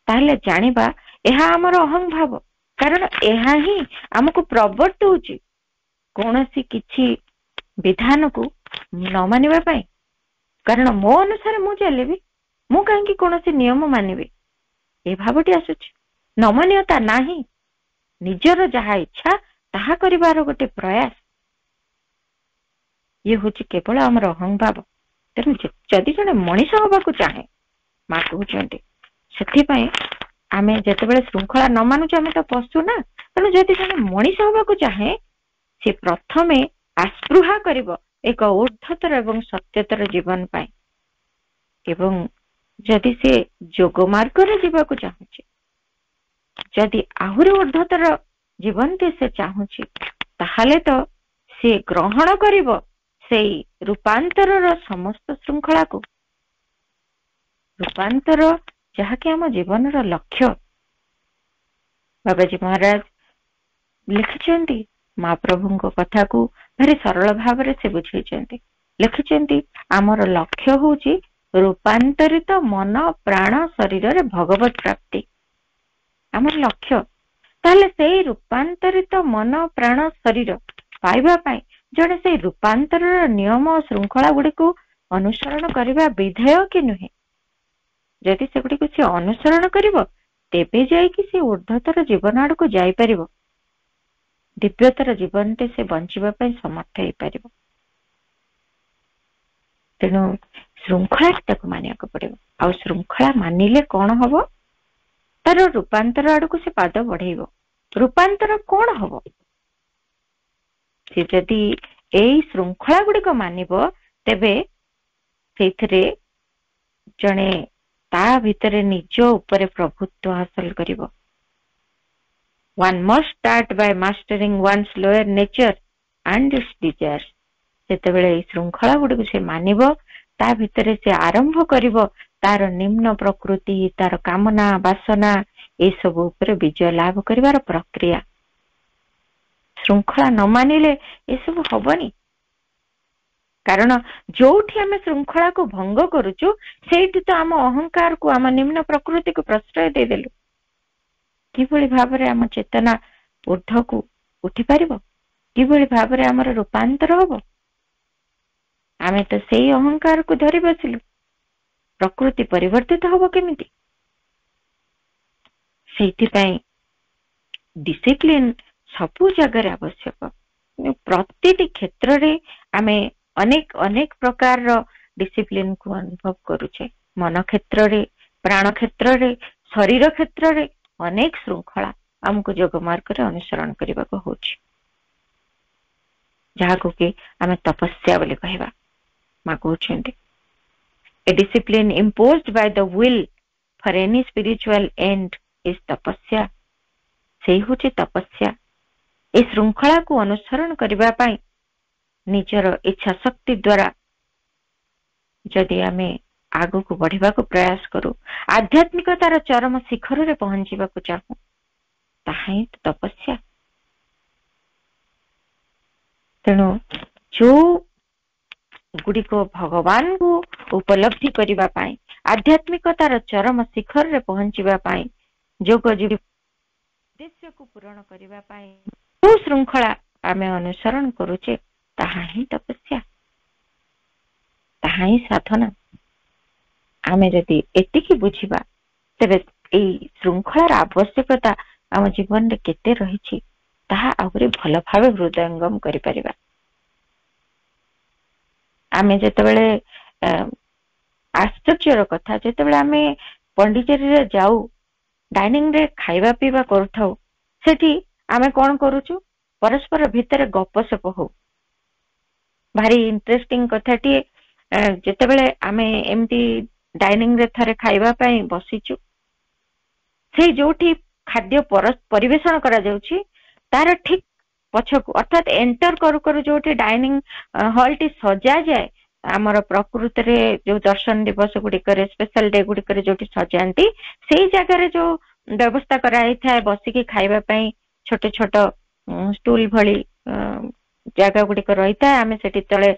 ତାହେଲେ ଜାଣିବା ଏହା ଆମର ଅହଂଭାବ। କାରଣ ଏହା ହିଁ ଆମକୁ ପ୍ରବର୍ତ୍ତଉଛି କୌଣସି କିଛି ବିଧାନକୁ ନ ମାନିବା ପାଇଁ। କାରଣ ମୋ ଅନୁସାରେ ମୁଁ ଚାଲିବି, ମୁଁ କାହିଁକି କୌଣସି ନିୟମ ମାନିବି, ଏ ଭାବଟି ଆସୁଛି। ନମନୀୟତା ନାହିଁ, ନିଜର ଯାହା ଇଚ୍ଛା ତାହା କରିବାର ଗୋଟେ ପ୍ରୟାସ, ଇଏ ହଉଛି କେବଳ ଆମର ଅହଂଭାବ। ତେଣୁ ଯଦି ଜଣେ ମଣିଷ ହବାକୁ ଚାହେଁ, ମା କହୁଛନ୍ତି, ସେଥିପାଇଁ ଆମେ ଯେତେବେଳେ ଶୃଙ୍ଖଳା ନ ମାନୁଛୁ ଆମେ ତ ପଶୁ ନା। ତେଣୁ ଯଦି ଜଣେ ମଣିଷ ହବାକୁ ଚାହେଁ, ସେ ପ୍ରଥମେ ଆସ୍ପୃହା କରିବ ଏକ ଊର୍ଦ୍ଧ୍ୱତର ଏବଂ ସତ୍ୟତର ଜୀବନ ପାଇଁ। ଏବଂ ଯଦି ସେ ଯୋଗ ମାର୍ଗରେ ଯିବାକୁ ଚାହୁଁଛି, ଯଦି ଆହୁରି ଊର୍ଦ୍ଧ୍ୱତର ଜୀବନଟି ସେ ଚାହୁଁଛି, ତାହେଲେ ତ ସେ ଗ୍ରହଣ କରିବ ସେଇ ରୂପାନ୍ତରର ସମସ୍ତ ଶୃଙ୍ଖଳାକୁ। ରୂପାନ୍ତର ଯାହାକି ଆମ ଜୀବନର ଲକ୍ଷ୍ୟ। ବାବାଜୀ ମହାରାଜ ଲେଖିଛନ୍ତି, ମହାପ୍ରଭୁଙ୍କ କଥାକୁ ଭାରି ସରଳ ଭାବରେ ସେ ବୁଝେଇଛନ୍ତି। ଲେଖିଛନ୍ତି, ଆମର ଲକ୍ଷ୍ୟ ହଉଛି ରୂପାନ୍ତରିତ ମନ ପ୍ରାଣ ଶରୀରରେ ଭଗବତ ପ୍ରାପ୍ତି। ଆମର ଲକ୍ଷ୍ୟ। ତାହେଲେ ସେଇ ରୂପାନ୍ତରିତ ମନ ପ୍ରାଣ ଶରୀର ପାଇବା ପାଇଁ ଜଣେ ସେଇ ରୂପାନ୍ତରର ନିୟମ ଓ ଶୃଙ୍ଖଳା ଗୁଡିକୁ ଅନୁସରଣ କରିବା ବିଧେୟ କି ନୁହେଁ? ଯଦି ସେଗୁଡିକୁ ସେ ଅନୁସରଣ କରିବ, ତେବେ ଯାଇକି ସେ ଊର୍ଦ୍ଧ୍ୱତର ଜୀବନ ଆଡକୁ ଯାଇପାରିବ, ଦିବ୍ୟତର ଜୀବନଟେ ସେ ବଞ୍ଚିବା ପାଇଁ ସମର୍ଥ ହେଇପାରିବ। ତେଣୁ ଶୃଙ୍ଖଳା ତାକୁ ମାନିବାକୁ ପଡିବ। ଆଉ ଶୃଙ୍ଖଳା ମାନିଲେ କଣ ହବ? ତାର ରୂପାନ୍ତର ଆଡକୁ ସେ ପାଦ ବଢେଇବ। ରୂପାନ୍ତର କଣ ହବ? ସେ ଯଦି ଏଇ ଶୃଙ୍ଖଳା ଗୁଡିକ ମାନିବ, ତେବେ ସେଇଥିରେ ଜଣେ ତା ଭିତରେ ନିଜ ଉପରେ ପ୍ରଭୁତ୍ୱ ହାସଲ କରିବ। One must start by mastering one's lower nature and its desires. ଯେତେବେଳେ ଏଇ ଶୃଙ୍ଖଳା ଗୁଡିକୁ ସେ ମାନିବ, ତା ଭିତରେ ସେ ଆରମ୍ଭ କରିବ ତାର ନିମ୍ନ ପ୍ରକୃତି, ତାର କାମନା ବାସନା, ଏସବୁ ଉପରେ ବିଜୟ ଲାଭ କରିବାର ପ୍ରକ୍ରିୟା। ଶୃଙ୍ଖଳା ନ ମାନିଲେ ଏସବୁ ହବନି। କାରଣ ଯୋଉଠି ଆମେ ଶୃଙ୍ଖଳାକୁ ଭଙ୍ଗ କରୁଛୁ, ସେଇଠି ତ ଆମ ଅହଂକାରକୁ, ଆମ ନିମ୍ନ ପ୍ରକୃତିକୁ ପ୍ରଶ୍ରୟ ଦେଇଦେଲୁ। କିଭଳି ଭାବରେ ଆମ ଚେତନା ଊର୍ଦ୍ଧ୍ୱକୁ ଉଠିପାରିବ? କିଭଳି ଭାବରେ ଆମର ରୂପାନ୍ତର ହବ? ଆମେ ତ ସେଇ ଅହଂକାରକୁ ଧରି ବସିଲୁ। ପ୍ରକୃତି ପରିବର୍ତ୍ତିତ ହବ କେମିତି? ସେଇଥିପାଇଁ ଡିସିପ୍ଲିନ ସବୁ ଜାଗାରେ ଆବଶ୍ୟକ। ପ୍ରତିଟି କ୍ଷେତ୍ରରେ ଆମେ ଅନେକ ଅନେକ ପ୍ରକାରର ଡିସିପ୍ଲିନ କୁ ଅନୁଭବ କରୁଛେ। ମନ କ୍ଷେତ୍ରରେ, ପ୍ରାଣ କ୍ଷେତ୍ରରେ, ଶରୀର କ୍ଷେତ୍ରରେ ଅନେକ ଶୃଙ୍ଖଳା ଆମକୁ ଯୋଗ ମାର୍ଗରେ ଅନୁସରଣ କରିବାକୁ ହଉଛି, ଯାହାକୁ କି ଆମେ ତପସ୍ୟା ବୋଲି କହିବା। ମା କହୁଛନ୍ତି A discipline imposed by the will for any spiritual end is tapasya। ସେଇ ହଉଛି ତପସ୍ୟା। এই ଶୃଙ୍ଖଳାକୁ ଅନୁସରଣ କରିବା ପାଇଁ ନିଜର ଇଚ୍ଛା ଶକ୍ତି ଦ୍ୱାରା ଯଦି ଆମେ ଆଗକୁ ବଢିବାକୁ ପ୍ରୟାସ କରୁ, ଆଧ୍ୟାତ୍ମିକତାର ଚରମ ଶିଖରରେ ପହଞ୍ଚିବାକୁ ଚାହୁଁ, ତାହା ହିଁ ତପସ୍ୟା। ତେଣୁ ଯୋଉ ଗୁଡିକ ଭଗବାନଙ୍କୁ ଉପଲବ୍ଧି କରିବା ପାଇଁ, ଆଧ୍ୟାତ୍ମିକତାର ଚରମ ଶିଖରରେ ପହଞ୍ଚିବା ପାଇଁ, ଯୋଗ ଉଦ୍ଦେଶ୍ୟକୁ ପୂରଣ କରିବା ପାଇଁ ଯୋଉ ଶୃଙ୍ଖଳା ଆମେ ଅନୁସରଣ କରୁଛେ, ତାହା ହିଁ ତପସ୍ୟା, ତାହା ହିଁ ସାଧନା। ଆମେ ଯଦି ଏତିକି ବୁଝିବା, ତେବେ ଏଇ ଶୃଙ୍ଖଳାର ଆବଶ୍ୟକତା ଆମ ଜୀବନରେ କେତେ ରହିଛି, ତାହା ଆହୁରି ଭଲ ଭାବେ ହୃଦୟଙ୍ଗମ କରିପାରିବା। ଆମେ ଯେତେବେଳେ ଆଶ୍ଚର୍ଯ୍ୟର କଥା, ଯେତେବେଳେ ଆମେ ପଣ୍ଡିଚେରୀରେ ଯାଉ, ଡାଇନିଂ ରେ ଖାଇବା ପିଇବା କରୁଥାଉ, ସେଠି ଆମେ କଣ କରୁଛୁ, ପରସ୍ପର ଭିତରେ ଗପସପ ହଉ। ଭାରି ଇଣ୍ଟରେଷ୍ଟିଂ କଥାଟିଏ, ଯେତେବେଳେ ଆମେ ଏମିତି ଡାଇନିଂ ରେ ଥରେ ଖାଇବା ପାଇଁ ବସିଛୁ, ସେଇ ଯୋଉଠି ଖାଦ୍ୟ ପରିବେଷଣ କରାଯାଉଛି ତାର ଠିକ ପଛକୁ, ଅର୍ଥାତ ଏଣ୍ଟର କରୁ କରୁ ଯୋଉଠି ଡାଇନିଂ ହଲଟି ସଜାଯାଏ, ଆମର ପ୍ରକୃତରେ ଯୋଉ ଦର୍ଶନ ଦିବସ ଗୁଡିକରେ, ସ୍ପେଶାଲ ଡେ ଗୁଡିକରେ ଯୋଉଠି ସଜାନ୍ତି, ସେଇ ଜାଗାରେ ଯୋଉ ବ୍ୟବସ୍ଥା କରାଯାଇଥାଏ ବସିକି ଖାଇବା ପାଇଁ, ଛୋଟ ଛୋଟ ଷ୍ଟୁଲ ଭଳି ଜାଗା ଗୁଡିକ ରହିଥାଏ, ଆମେ ସେଠି ତଳେ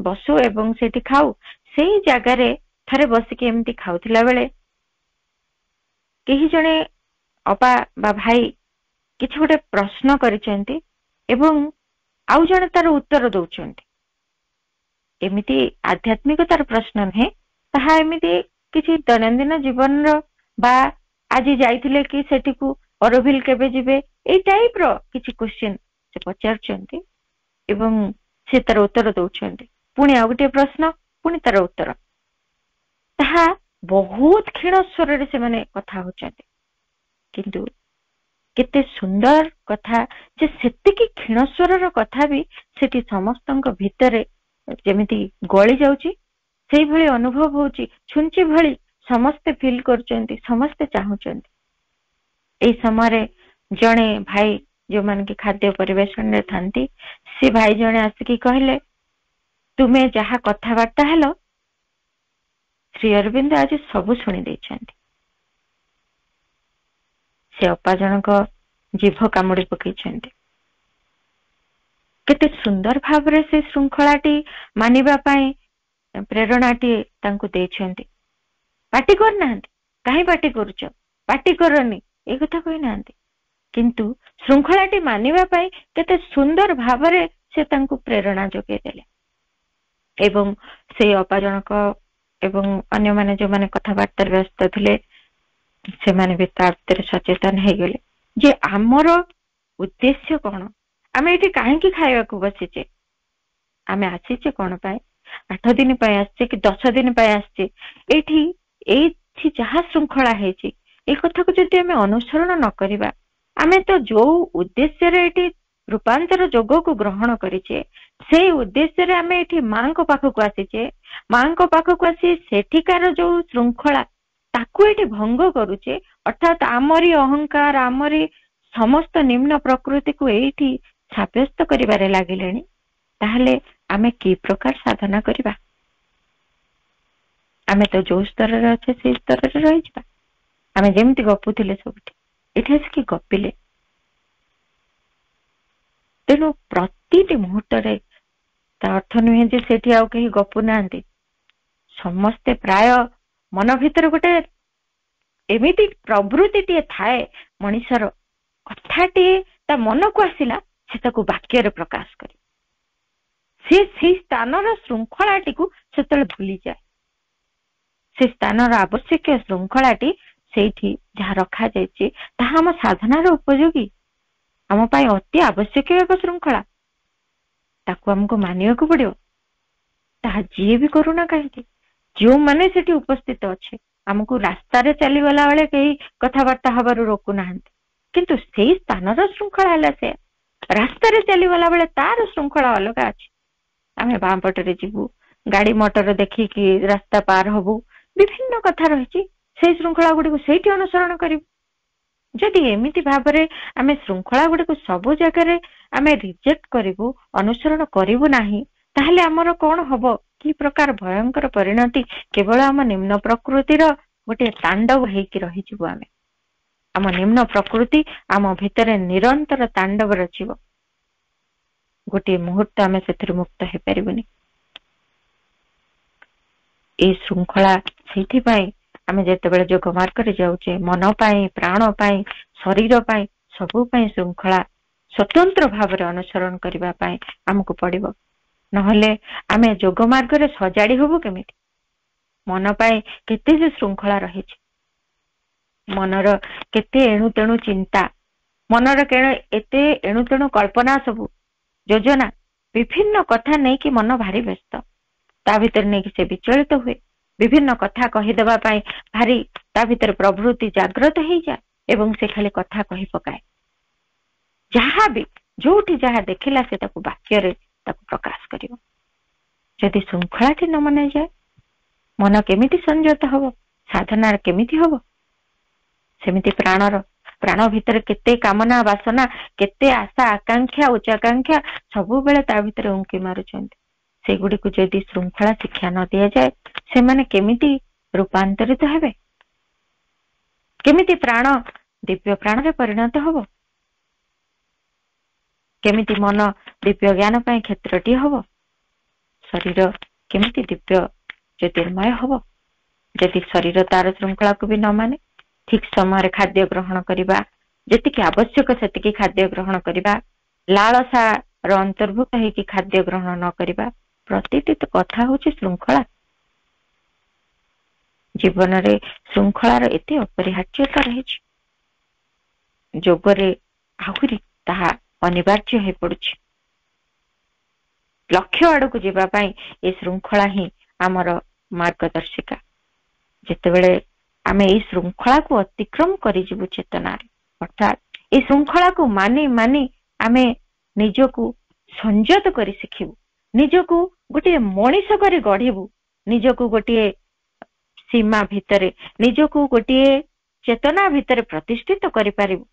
ବସୁ ଏବଂ ସେଠି ଖାଉ। ସେଇ ଜାଗାରେ ଥରେ ବସିକି ଏମିତି ଖାଉଥିଲା ବେଳେ କେହି ଜଣେ ଅପା ବା ଭାଇ କିଛି ଗୋଟେ ପ୍ରଶ୍ନ କରିଛନ୍ତି ଏବଂ ଆଉ ଜଣେ ତାର ଉତ୍ତର ଦଉଛନ୍ତି। ଏମିତି ଆଧ୍ୟାତ୍ମିକତାର ପ୍ରଶ୍ନ ନୁହେଁ, ତାହା ଏମିତି କିଛି ଦୈନନ୍ଦିନ ଜୀବନର, ବା ଆଜି ଯାଇଥିଲେ କି ସେଠିକୁ, ଅରୋଭିଲ କେବେ ଯିବେ, ଏଇ ଟାଇପ ର କିଛି କ୍ୱେଶ୍ଚିନ୍ ସେ ପଚାରୁଛନ୍ତି ଏବଂ ସେ ତାର ଉତ୍ତର ଦଉଛନ୍ତି। ପୁଣି ଆଉ ଗୋଟିଏ ପ୍ରଶ୍ନ, ପୁଣି ତାର ଉତ୍ତର। ତାହା ବହୁତ କ୍ଷୀଣ ସ୍ୱରରେ ସେମାନେ କଥା ହଉଛନ୍ତି, କିନ୍ତୁ କେତେ ସୁନ୍ଦର କଥା ଯେ ସେତିକି କ୍ଷୀଣ ସ୍ୱରର କଥା ବି ସେଠି ସମସ୍ତଙ୍କ ଭିତରେ ଯେମିତି ଗଳି ଯାଉଛି, ସେଇଭଳି ଅନୁଭବ ହଉଛି, ଛୁଞ୍ଚି ଭଳି ସମସ୍ତେ ଫିଲ୍ କରୁଛନ୍ତି, ସମସ୍ତେ ଚାହୁଁଛନ୍ତି। ଏଇ ସମୟରେ ଜଣେ ଭାଇ, ଯୋଉମାନେ କି ଖାଦ୍ୟ ପରିବେଷଣରେ ଥାନ୍ତି, ସେ ଭାଇ ଜଣେ ଆସିକି କହିଲେ, ତୁମେ ଯାହା କଥାବାର୍ତ୍ତା ହେଲ ଶ୍ରୀ ଅରବିନ୍ଦ ଆଜି ସବୁ ଶୁଣି ଦେଇଛନ୍ତି। ସେ ଅପା ଜଣଙ୍କ ଜିଭ କାମୁଡି ପକେଇଛନ୍ତି। କେତେ ସୁନ୍ଦର ଭାବରେ ସେ ଶୃଙ୍ଖଳାଟି ମାନିବା ପାଇଁ ପ୍ରେରଣାଟିଏ ତାଙ୍କୁ ଦେଇଛନ୍ତି। ପାଟି କରିନାହାନ୍ତି, କାହିଁ ପାଟି କରୁଛ, ପାଟି କରନି, ଏ କଥା କହିନାହାନ୍ତି, କିନ୍ତୁ ଶୃଙ୍ଖଳାଟି ମାନିବା ପାଇଁ କେତେ ସୁନ୍ଦର ଭାବରେ ସେ ତାଙ୍କୁ ପ୍ରେରଣା ଯୋଗାଇ ଦେଲେ। ଏବଂ ସେଇ ଅପା ଜଣକ ଏବଂ ଅନ୍ୟମାନେ ଯୋଉମାନେ କଥାବାର୍ତ୍ତାରେ ବ୍ୟସ୍ତ ଥିଲେ, ସେମାନେ ବି ତା ଭିତରେ ସଚେତନ ହେଇଗଲେ ଯେ ଆମର ଉଦ୍ଦେଶ୍ୟ କଣ, ଆମେ ଏଠି କାହିଁକି ଖାଇବାକୁ ବସିଛେ, ଆମେ ଆସିଛେ କଣ ପାଇଁ, 8 ଦିନ ପାଇଁ ଆସିଛେ କି 10 ଦିନ ପାଇଁ ଆସିଛେ, ଏଇଠି ଯାହା ଶୃଙ୍ଖଳା ହେଇଛି, এই କଥାକୁ ଯଦି ଆମେ ଅନୁସରଣ ନ କରିବା, ଆମେ ତ ଯୋଉ ଉଦ୍ଦେଶ୍ୟରେ ଏଠି ରୂପାନ୍ତର ଯୋଗକୁ ଗ୍ରହଣ କରିଛେ, ସେଇ ଉଦ୍ଦେଶ୍ୟରେ ଆମେ ଏଠି ମାଙ୍କ ପାଖକୁ ଆସିଛେ, ମାଙ୍କ ପାଖକୁ ଆସି ସେଠିକାର ଯୋଉ ଶୃଙ୍ଖଳା ତାକୁ ଏଠି ଭଙ୍ଗ କରୁଛେ, ଅର୍ଥାତ ଆମରି ଅହଙ୍କାର, ଆମରି ସମସ୍ତ ନିମ୍ନ ପ୍ରକୃତିକୁ ଏଇଠି ସାବ୍ୟସ୍ତ କରିବାରେ ଲାଗିଲେଣି, ତାହେଲେ ଆମେ କି ପ୍ରକାର ସାଧନା କରିବା? ଆମେ ତ ଯୋଉ ସ୍ତରରେ ଅଛେ ସେଇ ସ୍ତରରେ ରହିଯିବା। ଆମେ ଯେମିତି ଗପୁଥିଲେ ସବୁଠି, ଏଠି ଆସିକି ଗପିଲେ। ତେଣୁ ପ୍ରତିଟି ମୁହୂର୍ତ୍ତରେ, ତା ଅର୍ଥ ନୁହେଁ ଯେ ସେଠି ଆଉ କେହି ଗପୁ ନାହାନ୍ତି, ସମସ୍ତେ ପ୍ରାୟ ମନ ଭିତରେ ଗୋଟେ ଏମିତି ପ୍ରବୃତ୍ତିଟିଏ ଥାଏ ମଣିଷର, କଥାଟିଏ ତା ମନକୁ ଆସିଲା, ସେ ତାକୁ ବାକ୍ୟରେ ପ୍ରକାଶ କରେ। ସେ ସେଇ ସ୍ଥାନର ଶୃଙ୍ଖଳାଟିକୁ ସେତେବେଳେ ଭୁଲିଯାଏ। ସେ ସ୍ଥାନର ଆବଶ୍ୟକୀୟ ଶୃଙ୍ଖଳାଟି ସେଇଠି ଯାହା ରଖାଯାଇଛି, ତାହା ଆମ ସାଧନାର ଉପଯୋଗୀ, ଆମ ପାଇଁ ଅତି ଆବଶ୍ୟକୀୟ ଏକ ଶୃଙ୍ଖଳା। ତାକୁ ଆମକୁ ମାନିବାକୁ ପଡିବ। ତାହା ଯିଏ ବି କରୁନା କାହିଁକି, ଯେଉଁମାନେ ସେଠି ଉପସ୍ଥିତ ଅଛି, ଆମକୁ ରାସ୍ତାରେ ଚାଲିଗଲା ବେଳେ କେହି କଥାବାର୍ତ୍ତା ହବାରୁ ରୋକୁନାହାନ୍ତି, କିନ୍ତୁ ସେଇ ସ୍ଥାନର ଶୃଙ୍ଖଳା ହେଲା ସେ। ରାସ୍ତାରେ ଚାଲିଗଲା ବେଳେ ତାର ଶୃଙ୍ଖଳା ଅଲଗା ଅଛି। ଆମେ ବାଁ ପଟରେ ଯିବୁ, ଗାଡି ମଟର ଦେଖିକି ରାସ୍ତା ପାର ହବୁ, ବିଭିନ୍ନ କଥା ରହିଛି। ସେଇ ଶୃଙ୍ଖଳା ଗୁଡିକୁ ସେଇଠି ଅନୁସରଣ କରିବୁ। ଯଦି ଏମିତି ଭାବରେ ଆମେ ଶୃଙ୍ଖଳା ଗୁଡିକୁ ସବୁ ଜାଗାରେ ଆମେ ରିଜେକ୍ଟ କରିବୁ, ଅନୁସରଣ କରିବୁ ନାହିଁ, ତାହେଲେ ଆମର କଣ ହବ? କି ପ୍ରକାର ଭୟଙ୍କର ପରିଣତି! କେବଳ ଆମ ନିମ୍ନ ପ୍ରକୃତିର ଗୋଟିଏ ତାଣ୍ଡବ ହେଇକି ରହିଯିବୁ ଆମେ। ଆମ ନିମ୍ନ ପ୍ରକୃତି ଆମ ଭିତରେ ନିରନ୍ତର ତାଣ୍ଡବ ରଚିବ। ଗୋଟିଏ ମୁହୂର୍ତ୍ତ ଆମେ ସେଥିରୁ ମୁକ୍ତ ହେଇପାରିବୁନି। এই ଶୃଙ୍ଖଳା ସେଇଥିପାଇଁ ଆମେ ଯେତେବେଳେ ଯୋଗ ମାର୍ଗରେ ଯାଉଛେ, ମନ ପାଇଁ, ପ୍ରାଣ ପାଇଁ, ଶରୀର ପାଇଁ, ସବୁ ପାଇଁ ଶୃଙ୍ଖଳା ସ୍ୱତନ୍ତ୍ର ଭାବରେ ଅନୁସରଣ କରିବା ପାଇଁ ଆମକୁ ପଡିବ। ନହେଲେ ଆମେ ଯୋଗ ମାର୍ଗରେ ସଜାଡି ହବୁ କେମିତି? ମନ ପାଇଁ କେତେ ଯେ ଶୃଙ୍ଖଳା ରହିଛି, ମନର କେତେ ଏଣୁ ତେଣୁ ଚିନ୍ତା, ମନର ଏତେ ଏଣୁ ତେଣୁ କଳ୍ପନା, ସବୁ ଯୋଜନା, ବିଭିନ୍ନ କଥା ନେଇକି ମନ ଭାରି ବ୍ୟସ୍ତ। ତା ଭିତରେ ନେଇକି ସେ ବିଚଳିତ ହୁଏ। ବିଭିନ୍ନ କଥା କହିଦେବା ପାଇଁ ଭାରି ତା ଭିତରେ ପ୍ରବୃତ୍ତି ଜାଗ୍ରତ ହେଇଯାଏ ଏବଂ ସେ ଖାଲି କଥା କହି ପକାଏ। ଯାହା ବି ଯୋଉଠି ଯାହା ଦେଖିଲା ସେ ତାକୁ ବାକ୍ୟରେ ତାକୁ ପ୍ରକାଶ କରିବ। ଯଦି ଶୃଙ୍ଖଳାଟି ନ ମନାଯାଏ, ମନ କେମିତି ସଂଯତ ହବ? ସାଧନାର କେମିତି ହବ? ସେମିତି ପ୍ରାଣ ଭିତରେ କେତେ କାମନା ବାସନା, କେତେ ଆଶା ଆକାଂକ୍ଷା, ଉଚ୍ଚାକାଂକ୍ଷା ସବୁବେଳେ ତା ଭିତରେ ଉଙ୍କି ମାରୁଛନ୍ତି। ସେଗୁଡିକୁ ଯଦି ଶୃଙ୍ଖଳା ଶିକ୍ଷା ନ ଦିଆଯାଏ, ସେମାନେ କେମିତି ରୂପାନ୍ତରିତ ହେବେ? କେମିତି ପ୍ରାଣ ଦିବ୍ୟ ପ୍ରାଣରେ ପରିଣତ ହବ? କେମିତି ମନ ଦିବ୍ୟ ଜ୍ଞାନ ପାଇଁ କ୍ଷେତ୍ରଟି ହବ? ଶରୀର କେମିତି ଦିବ୍ୟ ଜ୍ୟୋତିର୍ମୟ ହବ? ଯଦି ଶରୀର ତାର ଶୃଙ୍ଖଳାକୁ ବି ନ ମାନେ, ଠିକ ସମୟରେ ଖାଦ୍ୟ ଗ୍ରହଣ କରିବା, ଯେତିକି ଆବଶ୍ୟକ ସେତିକି ଖାଦ୍ୟ ଗ୍ରହଣ କରିବା, ଲାଳସାର ଅନ୍ତର୍ଭୁକ୍ତ ହେଇକି ଖାଦ୍ୟ ଗ୍ରହଣ ନ କରିବା, ପ୍ରତିଟି କଥା ହଉଛି ଶୃଙ୍ଖଳା। ଜୀବନରେ ଶୃଙ୍ଖଳାର ଏତେ ଅପରିହାର୍ଯ୍ୟତା ରହିଛି, ଯୋଗରେ ଆହୁରି ତାହା ଅନିବାର୍ଯ୍ୟ ହେଇ ପଡୁଛି। ଲକ୍ଷ୍ୟ ଆଡକୁ ଯିବା ପାଇଁ ଏ ଶୃଙ୍ଖଳା ହିଁ ଆମର ମାର୍ଗଦର୍ଶିକା। ଯେତେବେଳେ ଆମେ ଏଇ ଶୃଙ୍ଖଳାକୁ ଅତିକ୍ରମ କରିଯିବୁ ଚେତନାରେ, ଅର୍ଥାତ୍ ଏଇ ଶୃଙ୍ଖଳାକୁ ମାନି ମାନି ଆମେ ନିଜକୁ ସଂଯତ କରି ଶିଖିବୁ, ନିଜକୁ ଗୋଟିଏ ମଣିଷ କରି ଗଢିବୁ, ନିଜକୁ ଗୋଟିଏ ସୀମା ଭିତରେ, ନିଜକୁ ଗୋଟିଏ ଚେତନା ଭିତରେ ପ୍ରତିଷ୍ଠିତ କରିପାରିବୁ,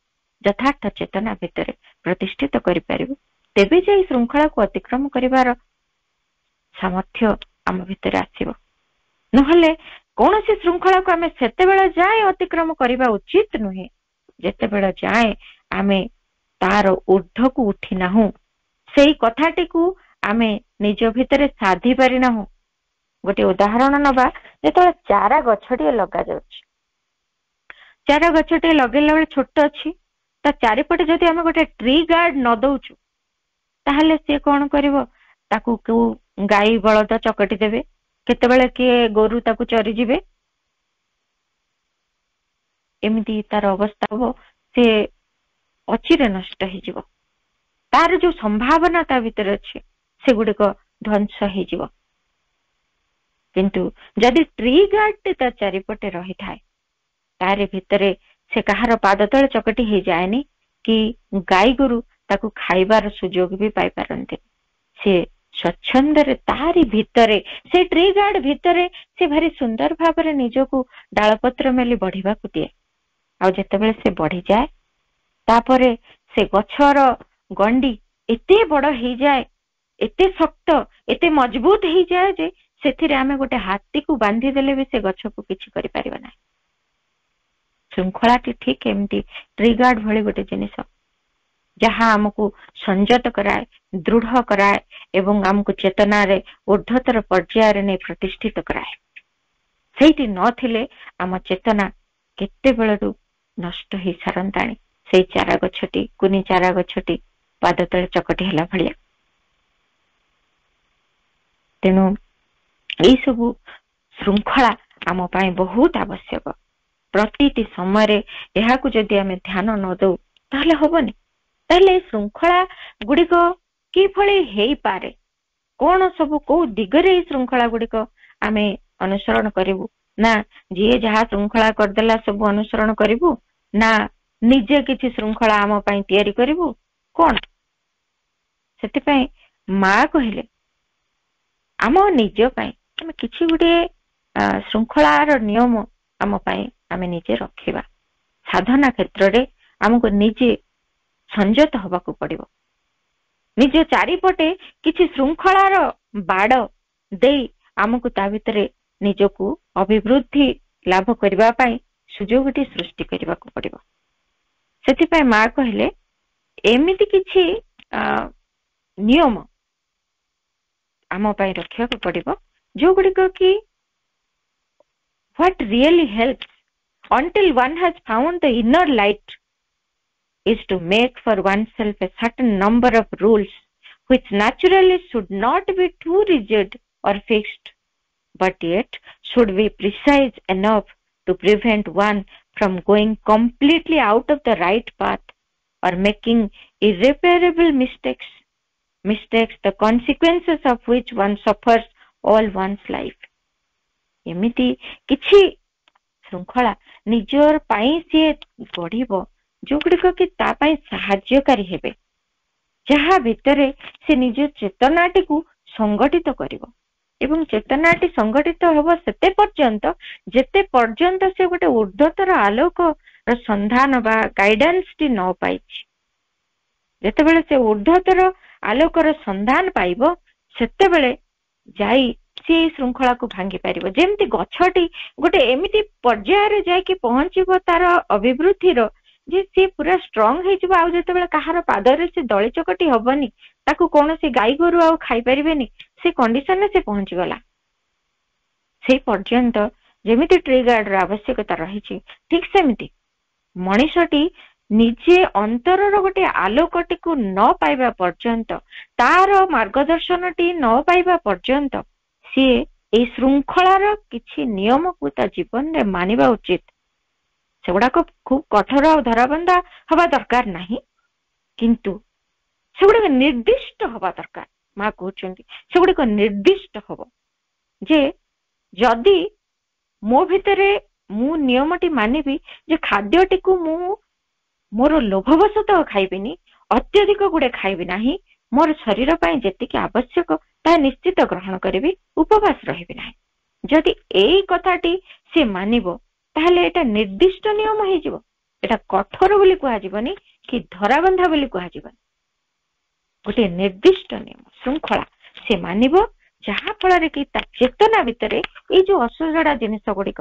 ଯଥାର୍ଥ ଚେତନା ଭିତରେ ପ୍ରତିଷ୍ଠିତ କରିପାରିବୁ, ତେବେ ଯାଇ ଶୃଙ୍ଖଳାକୁ ଅତିକ୍ରମ କରିବାର ସାମର୍ଥ୍ୟ ଆମ ଭିତରେ ଆସିବ। ନହେଲେ କୌଣସି ଶୃଙ୍ଖଳାକୁ ଆମେ ସେତେବେଳେ ଯାଏ ଅତିକ୍ରମ କରିବା ଉଚିତ ନୁହେଁ ଯେତେବେଳେ ଯାଏ ଆମେ ତାର ଊର୍ଦ୍ଧ୍ୱକୁ ଉଠି ନାହୁଁ, ସେଇ କଥାଟିକୁ ଆମେ ନିଜ ଭିତରେ ସାଧି ପାରିନାହୁଁ। ଗୋଟେ ଉଦାହରଣ ନବା, ଯେତେବେଳେ ଚାରା ଗଛଟିଏ ଲଗାଯାଉଛି, ଚାରା ଗଛଟିଏ ଲଗେଇଲା ବେଳେ ଛୋଟ ଅଛି, ତା ଚାରିପଟେ ଯଦି ଆମେ ଗୋଟେ ଟ୍ରି ଗାର୍ଡ ନ ଦଉଛୁ, ତାହେଲେ ସିଏ କଣ କରିବ? ତାକୁ କୋଉ ଗାଈ ବଳଦ ଚକଟି ଦେବେ, କେତେବେଳେ କିଏ ଗୋରୁ ତାକୁ ଚରିଯିବେ, ଏମିତି ତାର ଅବସ୍ଥା ହବ, ସେ ଅଚିରେ ନଷ୍ଟ ହେଇଯିବ। ତାର ଯୋଉ ସମ୍ଭାବନା ତା ଭିତରେ ଅଛି ସେଗୁଡିକ ଧ୍ୱଂସ ହେଇଯିବ। କିନ୍ତୁ ଯଦି ଟ୍ରି ଗାର୍ଡ ତା ଚାରିପଟେ ରହିଥାଏ, ତାରି ଭିତରେ ସେ କାହାର ପାଦ ତଳେ ଚକଟି ହେଇଯାଏନି, କି ଗାଈ ଗୋରୁ ତାକୁ ଖାଇବାର ସୁଯୋଗ ବି ପାଇପାରନ୍ତି। ସେ ସ୍ୱଚ୍ଛନ୍ଦରେ ତାରି ଭିତରେ, ସେ ଟ୍ରି ଗାର୍ଡ ଭିତରେ ସେ ଭାରି ସୁନ୍ଦର ଭାବରେ ନିଜକୁ ଡାଳପତ୍ର ମେଲି ବଢିବାକୁ ଦିଏ। ଆଉ ଯେତେବେଳେ ସେ ବଢିଯାଏ, ତାପରେ ସେ ଗଛର ଗଣ୍ଡି ଏତେ ବଡ ହେଇଯାଏ, ଏତେ ଶକ୍ତ, ଏତେ ମଜବୁତ ହେଇଯାଏ ଯେ ସେଥିରେ ଆମେ ଗୋଟେ ହାତୀକୁ ବାନ୍ଧି ଦେଲେ ବି ସେ ଗଛକୁ କିଛି କରିପାରିବ ନାହିଁ। ଶୃଙ୍ଖଳାଟି ଠିକ ଏମିତି ଟ୍ରି ଗାର୍ଡ ଭଳି ଗୋଟେ ଜିନିଷ, ଯାହା ଆମକୁ ସଂଯତ କରାଏ, ଦୃଢ କରାଏ ଏବଂ ଆମକୁ ଚେତନାରେ ଊର୍ଦ୍ଧ୍ୱତର ପର୍ଯ୍ୟାୟରେ ନେଇ ପ୍ରତିଷ୍ଠିତ କରାଏ। ସେଇଠି ନଥିଲେ ଆମ ଚେତନା କେତେବେଳରୁ ନଷ୍ଟ ହେଇ ସାରନ୍ତାଣି। ସେଇ ଚାରା ଗଛଟି, କୁନି ଚାରା ଗଛଟି ପାଦ ତଳେ ଚକଟି ହେଲା ଭଳିଆ। ତେଣୁ ଏଇ ସବୁ ଶୃଙ୍ଖଳା ଆମ ପାଇଁ ବହୁତ ଆବଶ୍ୟକ। ପ୍ରତିଟି ସମୟରେ ଏହାକୁ ଯଦି ଆମେ ଧ୍ୟାନ ନ ଦଉ ତାହେଲେ ହବନି। ତାହେଲେ ଏଇ ଶୃଙ୍ଖଳା ଗୁଡିକ କିଭଳି ହେଇପାରେ, କଣ ସବୁ କୋଉ ଦିଗରେ ଏଇ ଶୃଙ୍ଖଳା ଗୁଡିକ ଆମେ ଅନୁସରଣ କରିବୁ? ନା ଯିଏ ଯାହା ଶୃଙ୍ଖଳା କରିଦେଲା ସବୁ ଅନୁସରଣ କରିବୁ, ନା ନିଜେ କିଛି ଶୃଙ୍ଖଳା ଆମ ପାଇଁ ତିଆରି କରିବୁ, କଣ? ସେଥିପାଇଁ ମା କହିଲେ ଆମ ନିଜ ପାଇଁ ଆମେ କିଛି ଗୋଟେ ଶୃଙ୍ଖଳାର ନିୟମ ଆମ ପାଇଁ ଆମେ ନିଜେ ରଖିବା। ସାଧନା କ୍ଷେତ୍ରରେ ଆମକୁ ନିଜେ ସଂଯତ ହେବାକୁ ପଡିବ। ନିଜ ଚାରିପଟେ କିଛି ଶୃଙ୍ଖଳାର ବାଡ ଦେଇ ଆମକୁ ତା ଭିତରେ ନିଜକୁ ଅଭିବୃଦ୍ଧି ଲାଭ କରିବା ପାଇଁ ସୁଯୋଗଟି ସୃଷ୍ଟି କରିବାକୁ ପଡିବ। ସେଥିପାଇଁ ମା କହିଲେ ଏମିତି କିଛି ନିୟମ ଆମ ପାଇଁ ରଖିବାକୁ ପଡିବ ଯୋଉଗୁଡିକ କି what really helps until one has found the inner light is to make for oneself a certain number of rules which naturally should not be too rigid or fixed, but yet should be precise enough to prevent one from going completely out of the right path or making irreparable mistakes, the consequences of which one suffers all one's life. ଏମିତି କିଛି ଶୃଙ୍ଖଳା ନିଜର ପାଇଁ ସିଏ ଗଢିବ ଯୋଉଗୁଡିକ କି ତା ପାଇଁ ସାହାଯ୍ୟକାରୀ ହେବେ, ଯାହା ଭିତରେ ସେ ନିଜ ଚେତନାଟିକୁ ସଂଗଠିତ କରିବ। ଏବଂ ଚେତନାଟି ସଂଗଠିତ ହେବ ସେତେ ପର୍ଯ୍ୟନ୍ତ ଯେତେ ପର୍ଯ୍ୟନ୍ତ ସେ ଗୋଟେ ଊର୍ଦ୍ଧ୍ୱତର ଆଲୋକର ସନ୍ଧାନ ବା ଗାଇଡାନ୍ସଟି ନ ପାଇଛି। ଯେତେବେଳେ ସେ ଊର୍ଦ୍ଧ୍ୱତର ଆଲୋକର ସନ୍ଧାନ ପାଇବ ସେତେବେଳେ ଯାଇ ସେ ଶୃଙ୍ଖଳାକୁ ଭାଙ୍ଗି ପାରିବ। ଯେମିତି ଗଛଟି ଗୋଟେ ଏମିତି ପର୍ଯ୍ୟାୟରେ ଯାଇକି ପହଞ୍ଚିବ ତାର ଅଭିବୃଦ୍ଧିର ଯେ ସେ ପୁରା ଷ୍ଟ୍ରଙ୍ଗ ହେଇଯିବ, ଆଉ ଯେତେବେଳେ କାହାର ପାଦରେ ସେ ଦଳି ଚକଟି ହବନି, ତାକୁ କୌଣସି ଗାଈ ଗୋରୁ ଆଉ ଖାଇପାରିବେନି, ସେ କଣ୍ଡିସନରେ ସେ ପହଞ୍ଚିଗଲା। ସେଇ ପର୍ଯ୍ୟନ୍ତ ଯେମିତି ଟ୍ରି ଗାର୍ଡର ଆବଶ୍ୟକତା ରହିଛି, ଠିକ ସେମିତି ମଣିଷଟି ନିଜେ ଅନ୍ତରର ଗୋଟେ ଆଲୋକଟିକୁ ନ ପାଇବା ପର୍ଯ୍ୟନ୍ତ, ତାର ମାର୍ଗଦର୍ଶନଟି ନ ପାଇବା ପର୍ଯ୍ୟନ୍ତ ସିଏ ଏଇ ଶୃଙ୍ଖଳାର କିଛି ନିୟମକୁ ତା ଜୀବନରେ ମାନିବା ଉଚିତ। ସେଗୁଡାକ ଖୁବ କଠୋର ଆଉ ଧରାବନ୍ଧା ହବା ଦରକାର ନାହିଁ, କିନ୍ତୁ ସେଗୁଡିକ ନିର୍ଦ୍ଦିଷ୍ଟ ହବା ଦରକାର। ମା କହୁଛନ୍ତି ସେଗୁଡିକ ନିର୍ଦ୍ଦିଷ୍ଟ ହବ ଯେ ଯଦି ମୋ ଭିତରେ ମୁଁ ନିୟମଟି ମାନିବି ଯେ ଖାଦ୍ୟଟିକୁ ମୁଁ ମୋର ଲୋଭବଶତଃ ଖାଇବିନି, ଅତ୍ୟଧିକ ଗୁଡେ ଖାଇବି ନାହିଁ, ମୋର ଶରୀର ପାଇଁ ଯେତିକି ଆବଶ୍ୟକ ତାହା ନିଶ୍ଚିତ ଗ୍ରହଣ କରିବି, ଉପବାସ ରହିବି ନାହିଁ। ଯଦି ଏଇ କଥାଟି ସେ ମାନିବ ତାହେଲେ ଏଟା ନିର୍ଦ୍ଦିଷ୍ଟ ନିୟମ ହେଇଯିବ। ଏଟା କଠୋର ବୋଲି କୁହାଯିବନି କି ଧରାବନ୍ଧା ବୋଲି କୁହାଯିବନି, ଗୋଟେ ନିର୍ଦ୍ଦିଷ୍ଟ ନିୟମ ଶୃଙ୍ଖଳା ସେ ମାନିବ, ଯାହା ଫଳରେ କି ତା ଚେତନା ଭିତରେ ଏଇ ଯୋଉ ଅସଜଡା ଜିନିଷ ଗୁଡିକ,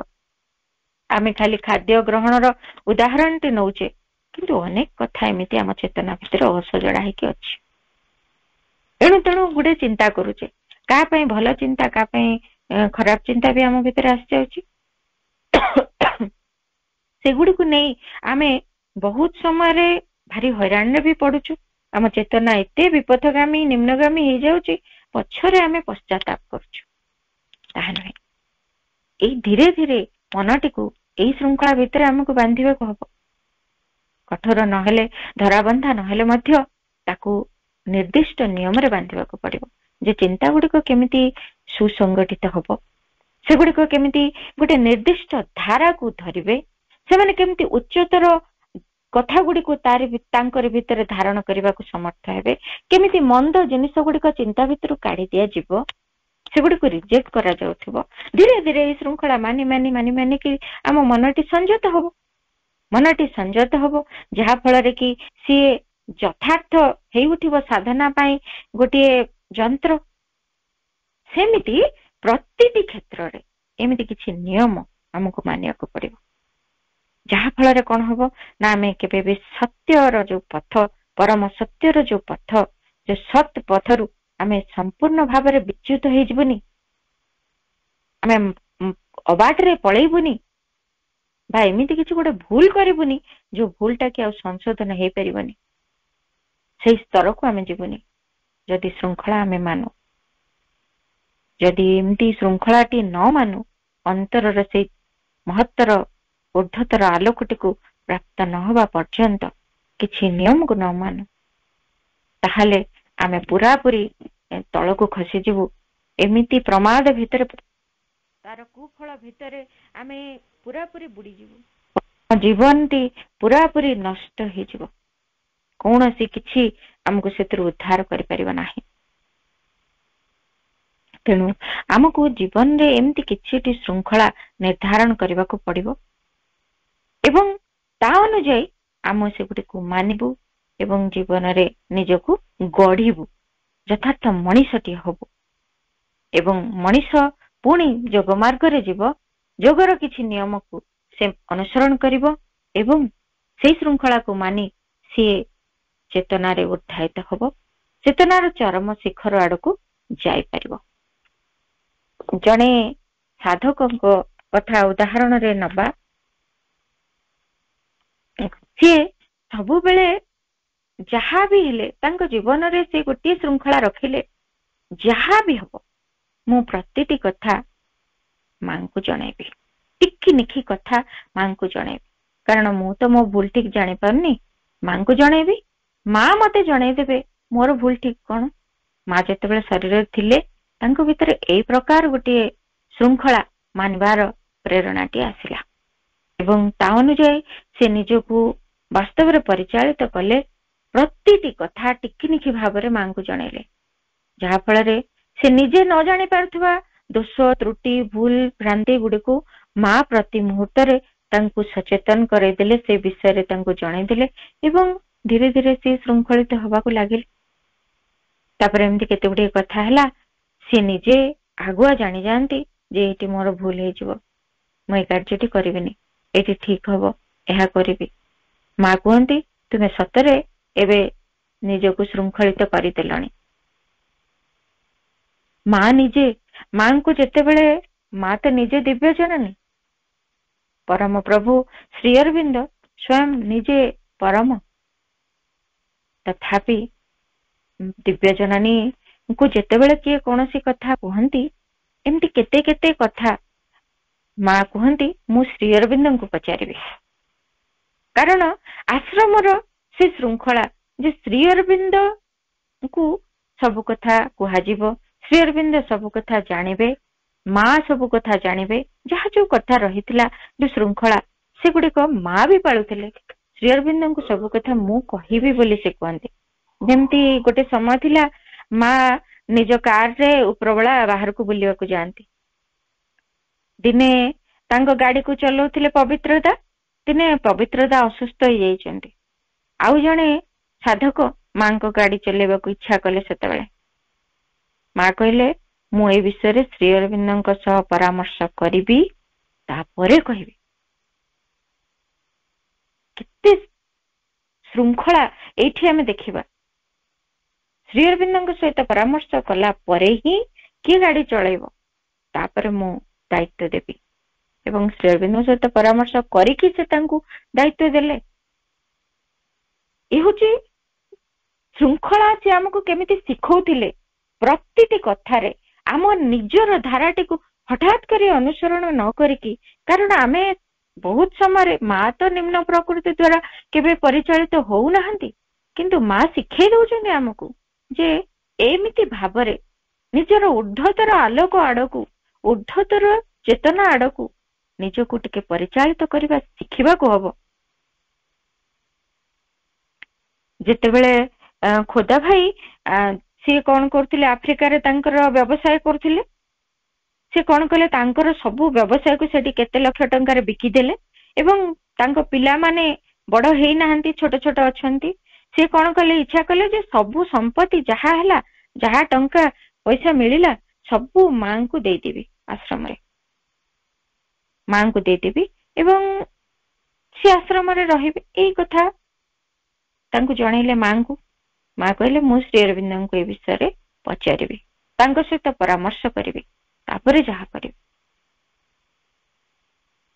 ଆମେ ଖାଲି ଖାଦ୍ୟ ଗ୍ରହଣର ଉଦାହରଣଟି ନଉଛେ, କିନ୍ତୁ ଅନେକ କଥା ଏମିତି ଆମ ଚେତନା ଭିତରେ ଅସଜଡା ହେଇକି ଅଛି। ଏଣୁ ତେଣୁ ଗୋଟେ ଚିନ୍ତା କରୁଛେ, କାହା ପାଇଁ ଭଲ ଚିନ୍ତା, କାହା ପାଇଁ ଖରାପ ଚିନ୍ତା ବି ଆମ ଭିତରେ ଆସିଯାଉଛି। ସେଗୁଡିକୁ ନେଇ ଆମେ ବହୁତ ସମୟରେ ଭାରି ହଇରାଣରେ ବି ପଡୁଛୁ। ଆମ ଚେତନା ଏତେ ବିପଥଗାମୀ ନିମ୍ନଗାମୀ ହେଇଯାଉଛି, ପଛରେ ଆମେ ପଶ୍ଚାତାପ କରୁଛୁ। ତାହା ନୁହେଁ, ଏଇ ଧୀରେ ଧୀରେ ମନଟିକୁ ଏଇ ଶୃଙ୍ଖଳା ଭିତରେ ଆମକୁ ବାନ୍ଧିବାକୁ ହବ। କଠୋର ନହେଲେ, ଧରାବନ୍ଧା ନହେଲେ ମଧ୍ୟ ତାକୁ ନିର୍ଦ୍ଦିଷ୍ଟ ନିୟମରେ ବାନ୍ଧିବାକୁ ପଡିବ ଯେ ଚିନ୍ତା ଗୁଡିକ କେମିତି ସୁସଂଗଠିତ ହବ, ସେଗୁଡିକ କେମିତି ଗୋଟେ ନିର୍ଦ୍ଦିଷ୍ଟ ଧାରାକୁ ଧରିବେ, ସେମାନେ କେମିତି ଉଚ୍ଚତର କଥା ଗୁଡିକୁ ତାଙ୍କର ଭିତରେ ଧାରଣ କରିବାକୁ ସମର୍ଥ ହେବେ, କେମିତି ମନ୍ଦ ଜିନିଷ ଗୁଡିକ ଚିନ୍ତା ଭିତରୁ କାଢି ଦିଆଯିବ, ସେଗୁଡିକୁ ରିଜେକ୍ଟ କରାଯାଉଥିବ। ଧୀରେ ଧୀରେ ଏଇ ଶୃଙ୍ଖଳା ମାନି ମାନି ମାନି ମାନିକି ଆମ ମନଟି ସଂଯତ ହବ, ମନଟି ସଂଯତ ହବ, ଯାହା ଫଳରେ କି ସିଏ ଯଥାର୍ଥ ହେଇ ଉଠିବ ସାଧନା ପାଇଁ ଗୋଟିଏ ଯନ୍ତ୍ର। ସେମିତି ପ୍ରତିଟି କ୍ଷେତ୍ରରେ ଏମିତି କିଛି ନିୟମ ଆମକୁ ମାନିବାକୁ ପଡିବ, ଯାହା ଫଳରେ କଣ ହବ ନା ଆମେ କେବେ ବି ସତ୍ୟର ଯୋଉ ପଥ, ପରମ ସତ୍ୟର ଯୋଉ ପଥ, ଯୋଉ ସତ୍ ପଥରୁ ଆମେ ସମ୍ପୂର୍ଣ୍ଣ ଭାବରେ ବିଚ୍ୟୁତ ହେଇଯିବୁନି, ଆମେ ଅବାଟରେ ପଳେଇବୁନି, ବା ଏମିତି କିଛି ଗୋଟେ ଭୁଲ କରିବୁନି ଯୋଉ ଭୁଲଟା କି ଆଉ ସଂଶୋଧନ ହେଇପାରିବନି। ସେଇ ସ୍ତରକୁ ଆମେ ଯିବୁନି ଯଦି ଶୃଙ୍ଖଳା ଆମେ ମାନୁ। ଯଦି ଏମିତି ଶୃଙ୍ଖଳାଟି ନ ମାନୁ, ଅନ୍ତରର ସେଇ ମହତ୍ତର ଊର୍ଦ୍ଧ୍ୱତର ଆଲୋକଟିକୁ ପ୍ରାପ୍ତ ନ ହେବା ପର୍ଯ୍ୟନ୍ତ କିଛି ନିୟମକୁ ନ ମାନୁ, ତାହେଲେ ଆମେ ପୁରାପୁରି ତଳକୁ ଖସିଯିବୁ। ଏମିତି ପ୍ରମାଦ ଭିତରେ, ତାର କୁଫଳ ଭିତରେ ଆମେ ପୁରାପୁରି ବୁଡିଯିବୁ। ଜୀବନଟି ପୁରାପୁରି ନଷ୍ଟ ହେଇଯିବ। କୌଣସି କିଛି ଆମକୁ ସେଥିରୁ ଉଦ୍ଧାର କରିପାରିବ ନାହିଁ। ତେଣୁ ଆମକୁ ଜୀବନରେ ଏମିତି କିଛିଟି ଶୃଙ୍ଖଳା ନିର୍ଦ୍ଧାରଣ କରିବାକୁ ପଡିବ ଏବଂ ତା ଅନୁଯାୟୀ ଆମେ ସେଗୁଡ଼ିକୁ ମାନିବୁ ଏବଂ ଜୀବନରେ ନିଜକୁ ଗଢିବୁ, ଯଥାର୍ଥ ମଣିଷଟିଏ ହବୁ। ଏବଂ ମଣିଷ ପୁଣି ଯୋଗ ମାର୍ଗରେ ଯିବ, ଯୋଗର କିଛି ନିୟମକୁ ସେ ଅନୁସରଣ କରିବ ଏବଂ ସେଇ ଶୃଙ୍ଖଳାକୁ ମାନି ସିଏ ଚେତନାରେ ଉତ୍ଥାହିତ ହବ, ଚେତନାର ଚରମ ଶିଖର ଆଡକୁ ଯାଇପାରିବ। ଜଣେ ସାଧକଙ୍କ କଥା ଉଦାହରଣରେ ନବା, ସିଏ ସବୁବେଳେ ଯାହା ବି ହେଲେ ତାଙ୍କ ଜୀବନରେ ସେ ଗୋଟିଏ ଶୃଙ୍ଖଳା ରଖିଲେ, ଯାହା ବି ହବ ମୁଁ ପ୍ରତିଟି କଥା ମାଙ୍କୁ ଜଣେଇବି, ଟିକି ନିଖି କଥା ମାଙ୍କୁ ଜଣେଇବି। କାରଣ ମୁଁ ତ ମୋ ଭୁଲ ଠିକ ଜାଣିପାରୁନି, ମାଙ୍କୁ ଜଣେଇବି, ମା ମତେ ଜଣେଇଦେବେ ମୋର ଭୁଲ ଠିକ କଣ। ମା ଯେତେବେଳେ ଶରୀରରେ ଥିଲେ ତାଙ୍କ ଭିତରେ ଏଇ ପ୍ରକାର ଗୋଟିଏ ଶୃଙ୍ଖଳା ମାନିବାର ପ୍ରେରଣାଟି ଆସିଲା ଏବଂ ତା ଅନୁଯାୟୀ ସେ ନିଜକୁ ବାସ୍ତବରେ ପରିଚାଳିତ କଲେ। ପ୍ରତିଟି କଥା ଟିକିନିଖି ଭାବରେ ମାଙ୍କୁ ଜଣେଇଲେ, ଯାହା ଫଳରେ ସେ ନିଜେ ନ ଜାଣି ପାରୁଥିବା ଦୋଷ ତ୍ରୁଟି ଭୁଲ ଭ୍ରାନ୍ତି ଗୁଡିକୁ ମା ପ୍ରତି ମୁହୂର୍ତ୍ତରେ ତାଙ୍କୁ ସଚେତନ କରେଇଦେଲେ, ସେ ବିଷୟରେ ତାଙ୍କୁ ଜଣେଇଦେଲେ ଏବଂ ଧୀରେ ଧୀରେ ସେ ଶୃଙ୍ଖଳିତ ହବାକୁ ଲାଗିଲେ। ତାପରେ ଏମିତି କେତେ ଗୁଡିଏ କଥା ହେଲା, ସେ ନିଜେ ଆଗୁଆ ଜାଣି ଯାଆନ୍ତି ଯେ ଏଇଠି ମୋର ଭୁଲ ହେଇଯିବ, ମୁଁ ଏଇ କାର୍ଯ୍ୟଟି କରିବିନି, ଏଇଠି ଠିକ ହବ, ଏହା କରିବି। ମା କୁହନ୍ତି ତୁମେ ସତରେ ଏବେ ନିଜକୁ ଶୃଙ୍ଖଳିତ କରିଦେଲଣି। ମା ନିଜେ, ମାଙ୍କୁ ଯେତେବେଳେ, ମା ତ ନିଜେ ଦିବ୍ୟ ଜନନୀ, ପରମ ପ୍ରଭୁ ଶ୍ରୀ ଅରବିନ୍ଦ ସ୍ୱୟଂ ନିଜେ ପରମ, ତଥାପି ଦିବ୍ୟ ଜନନୀଙ୍କୁ ଯେତେବେଳେ କିଏ କୌଣସି କଥା କୁହନ୍ତି, ଏମିତି କେତେ କେତେ କଥା ମା କୁହନ୍ତି ମୁଁ ଶ୍ରୀ ଅରବିନ୍ଦଙ୍କୁ ପଚାରିବି। କାରଣ ଆଶ୍ରମର ସେ ଶୃଙ୍ଖଳା ଯେ ଶ୍ରୀ ଅରବିନ୍ଦଙ୍କୁ ସବୁ କଥା କୁହାଯିବ, ଶ୍ରୀ ଅରବିନ୍ଦ ସବୁ କଥା ଜାଣିବେ, ମା ସବୁ କଥା ଜାଣିବେ, ଯାହା ଯୋଉ କଥା ରହିଥିଲା ଯୋଉ ଶୃଙ୍ଖଳା ସେଗୁଡିକ ମା ବି ପାଳୁଥିଲେ। ଶ୍ରୀ ଅରବିନ୍ଦଙ୍କୁ ସବୁ କଥା ମୁଁ କହିବି ବୋଲି ସେ କୁହନ୍ତି। ଯେମିତି ଗୋଟେ ସମୟ ଥିଲା ମା ନିଜ କାରରେ ଉପରବେଳା ବାହାରକୁ ବୁଲିବାକୁ ଯାଆନ୍ତି। ଦିନେ ତାଙ୍କ ଗାଡିକୁ ଚଲାଉଥିଲେ ପବିତ୍ରତା, ଦିନେ ପବିତ୍ରତା ଅସୁସ୍ଥ ହେଇଯାଇଛନ୍ତି। ଆଉ ଜଣେ ସାଧକ ମାଙ୍କ ଗାଡି ଚଲେଇବାକୁ ଇଚ୍ଛା କଲେ। ସେତେବେଳେ ମା କହିଲେ ମୁଁ ଏ ବିଷୟରେ ଶ୍ରୀ ଅରବିନ୍ଦଙ୍କ ସହ ପରାମର୍ଶ କରିବି, ତାପରେ କହିବି। କେତେ ଶୃଙ୍ଖଳା ଏଇଠି ଆମେ ଦେଖିବା। ଶ୍ରୀ ଅରବିନ୍ଦଙ୍କ ସହିତ ପରାମର୍ଶ କଲା ପରେ ହିଁ କିଏ ଗାଡି ଚଳେଇବ, ତାପରେ ମୁଁ ଦାୟିତ୍ୱ ଦେବି। ଏବଂ ଶ୍ରୀ ଅରବିନ୍ଦଙ୍କ ସହିତ ପରାମର୍ଶ କରିକି ସେ ତାଙ୍କୁ ଦାୟିତ୍ୱ ଦେଲେ। ଏ ହଉଛି ଶୃଙ୍ଖଳା। ସେ ଆମକୁ କେମିତି ଶିଖଉଥିଲେ ପ୍ରତିଟି କଥାରେ ଆମ ନିଜର ଧାରାଟିକୁ ହଠାତ୍ କରି ଅନୁସରଣ ନ କରିକି, କାରଣ ଆମେ ବହୁତ ସମୟରେ ମା ତ ନିମ୍ନ ପ୍ରକୃତି ଦ୍ଵାରା କେବେ ପରିଚାଳିତ ହଉନାହାନ୍ତି, କିନ୍ତୁ ମା ଶିଖେଇ ଦଉଛନ୍ତି ଆମକୁ ଯେ ଏମିତି ଭାବରେ ନିଜର ଉର୍ଦ୍ଧ୍ୱତର ଆଲୋକ ଆଡକୁ, ଉର୍ଦ୍ଧ୍ୱତର ଚେତନା ଆଡକୁ ନିଜକୁ ଟିକେ ପରିଚାଳିତ କରିବା ଶିଖିବାକୁ ହବ। ଯେତେବେଳେ ଖୋଦା ଭାଇ ସିଏ କଣ କରୁଥିଲେ, ଆଫ୍ରିକାରେ ତାଙ୍କର ବ୍ୟବସାୟ କରୁଥିଲେ, ସେ କଣ କଲେ ତାଙ୍କର ସବୁ ବ୍ୟବସାୟକୁ ସେଠି କେତେ ଲକ୍ଷ ଟଙ୍କାରେ ବିକିଦେଲେ ଏବଂ ତାଙ୍କ ପିଲାମାନେ ବଡ ହେଇନାହାନ୍ତି, ଛୋଟ ଛୋଟ ଅଛନ୍ତି। ସେ କଣ କଲେ, ଇଚ୍ଛା କଲେ ଯେ ସବୁ ସମ୍ପତ୍ତି ଯାହା ହେଲା, ଯାହା ଟଙ୍କା ପଇସା ମିଳିଲା ସବୁ ମାଙ୍କୁ ଦେଇଦେବି, ଆଶ୍ରମରେ ମାଙ୍କୁ ଦେଇଦେବି ଏବଂ ସେ ଆଶ୍ରମରେ ରହିବେ। ଏଇ କଥା ତାଙ୍କୁ ଜଣେଇଲେ ମାଙ୍କୁ। ମା କହିଲେ ମୁଁ ଶ୍ରୀ ଅରବିନ୍ଦଙ୍କୁ ଏ ବିଷୟରେ ପଚାରିବି, ତାଙ୍କ ସହିତ ପରାମର୍ଶ କରିବି, ତାପରେ ଯାହା କରିବି।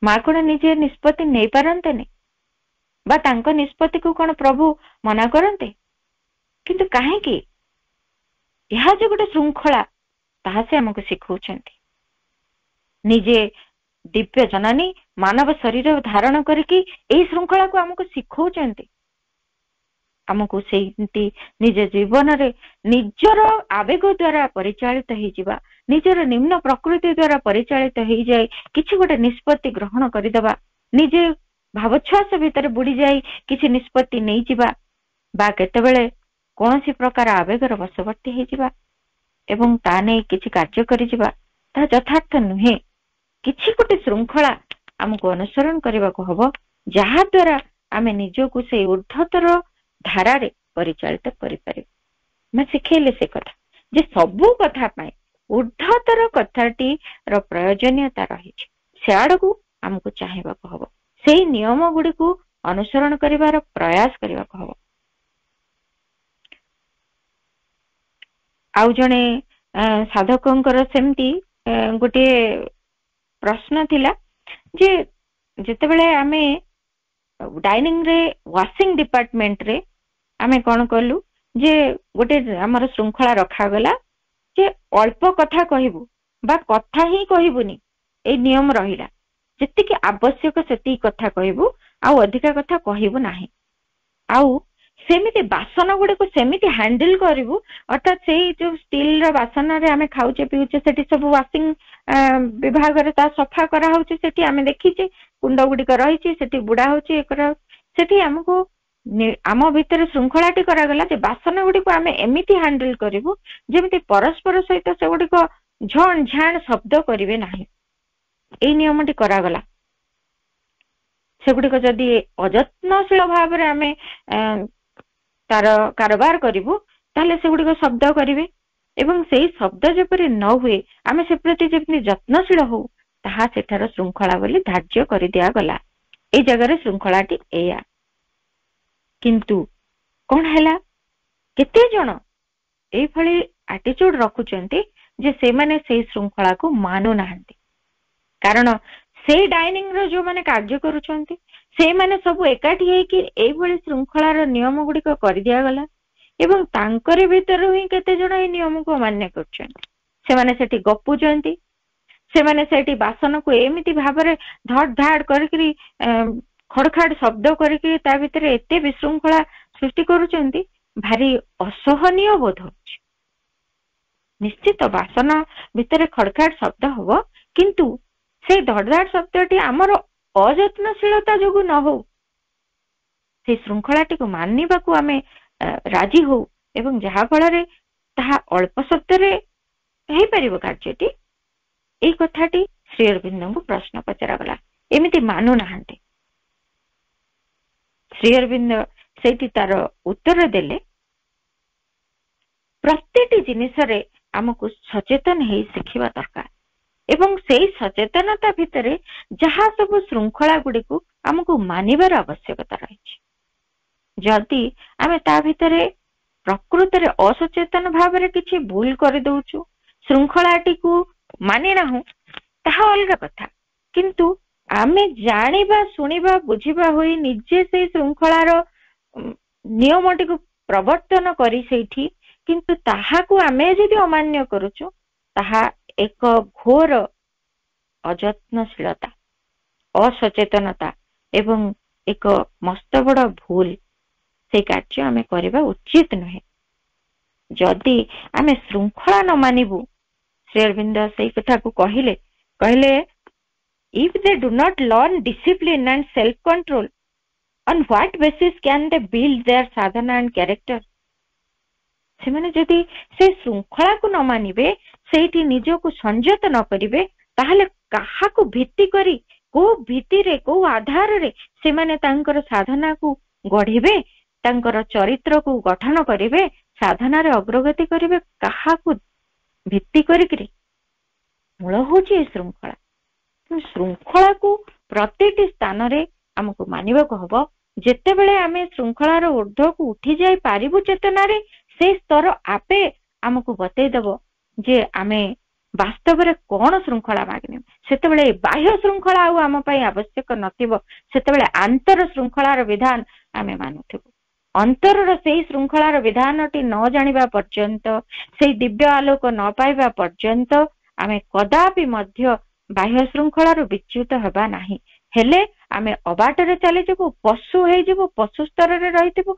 ମା କଣ ନିଜେ ନିଷ୍ପତ୍ତି ନେଇପାରନ୍ତେନି ବା ତାଙ୍କ ନିଷ୍ପତ୍ତିକୁ କଣ ପ୍ରଭୁ ମନା କରନ୍ତେ? କିନ୍ତୁ କାହିଁକି? ଏହା ଯେ ଗୋଟେ ଶୃଙ୍ଖଳା, ତାହା ସେ ଆମକୁ ଶିଖଉଛନ୍ତି। ନିଜେ ଦିବ୍ୟ ଜନନୀ ମାନବ ଶରୀର ଧାରଣ କରିକି ଏଇ ଶୃଙ୍ଖଳାକୁ ଆମକୁ ଶିଖଉଛନ୍ତି। आमको सेमती निज जीवन रे निजर आवेग द्वारा परिचालित होइजिबा, निजर निम्न प्रकृति द्वारा परिचालित हो जाए किछि गोटे निष्पत्ति ग्रहण करदेबा, निजे भावोच्छ्वास भितर बुड़ी जाए किछि निष्पत्ति नहीं जिबा बा केतेबेले कोनोसी प्रकार आवेगर वशवर्ती होइजिबा एवं ता नै किछि कार्य करिजिबा ता यथार्थ नुहे। किछि गोटे श्रृंखला आमको अनुसरण करबाको हबो जहा द्वारा आमे निजको से ऊर्ध्वतर धारा रे परिचालित करि पारे। मैं सिखेले से कथा जे सबु कथा पाए ऊर्ध्वतर कथाटी रो प्रयोजनीयता रहिछि, सेआड को आमको चाहेबाको हबो, सेही नियम गुडी को अनुसरण करिवार प्रयास करिबाको हबो। आउ जणे साधकंकर सेमती गोटे प्रश्न थिला जे जेतेबेले आमे डाइनिंग रे वाशिंग डिपार्टमेंट रे आमे कोन कलु जे गोटे हमर श्रृंखला रखा गला जे अल्प कथा कहिबु बा कथा ही कहिबुनी, ए नियम रहिला जेतिके आवश्यक सेति कथा कहिबु आ अधिका कथा कहिबु नाही। आउ सेमिति बासन गुडे को सेमिति हैंडल करिवु, अर्थात सेही जो स्टील रो बासन रे आमे खाउचे पिउचे सेठी सब वाशिंग विभाग रे ता सफा करा होउचे, सेठी आमे देखिचे कुंड गुडी कर रहिची, सेठी बुडा होउचे एकरा, सेठी हमको आम भितर श्रृंखलाटी करा गला जे बासन गुडी को आमे एमिति हैंडल करिवु जेमिति परस्पर सहित से गुडी को झण झाण शब्द करिवे नाही। ए नियमटी करा गला। सेगुडी को जदी अजत्नशील भाव रे आमे तार कारोबार करिवु ताले सेगुडी को शब्द करिवे एवं सेही शब्द जेपरि न हुए आमे से प्रति जेपरि यत्नशील हो ताहा सेठार श्रृंखला बोली धार्य करि दिया गला। ए जगह रे श्रृंखलाटी एया किंतु कोन हैला केते जण ए भली एटीट्यूड रखुचंती जे से माने सेही श्रृंखला को मानु नाहंती, कारण से डाइनिंग रो जो माने कार्य करूचंती से माने सब एकाठी है कि ए भली श्रृंखलार नियम गुडी को कर दिया गला एवं तांकरे भीतर ही केते जण ए नियम को मान्य करचंती। से माने सेठी गपुचंती, से माने सेठी बासन को एमिति भाबरे धड धाड करकरी खड़खाड़ शब्द करके ता भीतर एते विशृंखला सृष्टि करूचंती, भारी असहनीय बोध होछि। निश्चित बासन भीतर खड़खाड़ शब्द हबो किंतु से धड़धाड़ शब्दटी आमर अयत्नशीलता जोगु न हो, से श्रृंखलाटी को मानिबा को आमे राजी हो एवं जहा फल ताहा अल्प शब्द रे हेई परिबो कार्यटी। ए कथाटी श्री अरविंद को प्रश्न पचरा गला, एमिति मानु नाहंती। श्री अरविंद सेठी तार उत्तर देले प्रत्येकटी जिनिस रे आमको सचेतन हेई सिखिबा दरकार एवं सेही सचेतनता भितरे जहा सब श्रृंखला गुडी को आमको मानिबार आवश्यकता रहिछि। जदि आमे ता भितरे प्रकृत रे असचेतन भाव रे किछि भूल कर दउछु, श्रृंखलाटी को मानि नाहु, ताहा अलगा कथा, किंतु आमे जानिबा सुनिबा बुझिबा होई निजे से श्रृंखलार नियमटी को प्रवर्तन करी सेठी किंतु ताहा को आमे जदि अमान्य करूछु ताहा एक घोर अयत्नशीलता, असचेतनता एवं एक मस्त बड़ भूल, से कार्य आमे करिबा उचित नहे। जदि आमे श्रृंखला न मानिबु, श्री अरविंद से कथा को कहिले if they do not learn discipline and self control, on what basis can they build their sadhana and character? से माने जदि से श्रृंखला को न मानिबे, सेठी निजो को संयत न करिवे, ताहले काहा को भित्ति करी को भित्ति रे को आधार रे से माने तांकर साधना को गढ़िबे, तांकर चरित्र को गठन करिवे, साधना रे अग्रगति करिवे, काहा को भित्ति करिकरी मूल होची श्रृंखला। श्रृंखला को प्रत्येक स्थान रे हमको मानिबा को हबो। जेतेबेले आमे श्रृंखलार ऊर्ध्व को उठी जाई पारिबु चेतना रे, से स्तर आपे हमको बतई देबो जे आमे वास्तव रे कोन श्रृंखला मागने। सेतेबेले बाह्य श्रृंखला आउ आम पई आवश्यक नथिबो, सेतेबेले आंतर श्रृंखलार विधान आमे मानुथिबो। अंतरर से श्रृंखलार विधानटी न जानिबा पर्यंत, से दिव्य आलोक न पाइबा पर्यंत आमे कदापि मध्य बाह्य श्रृंखलार विच्युत हेबा नाही। हेले आमे अबाटरे चली जबो, पशु हे जबो, पशु स्तर रे रहिथिबो,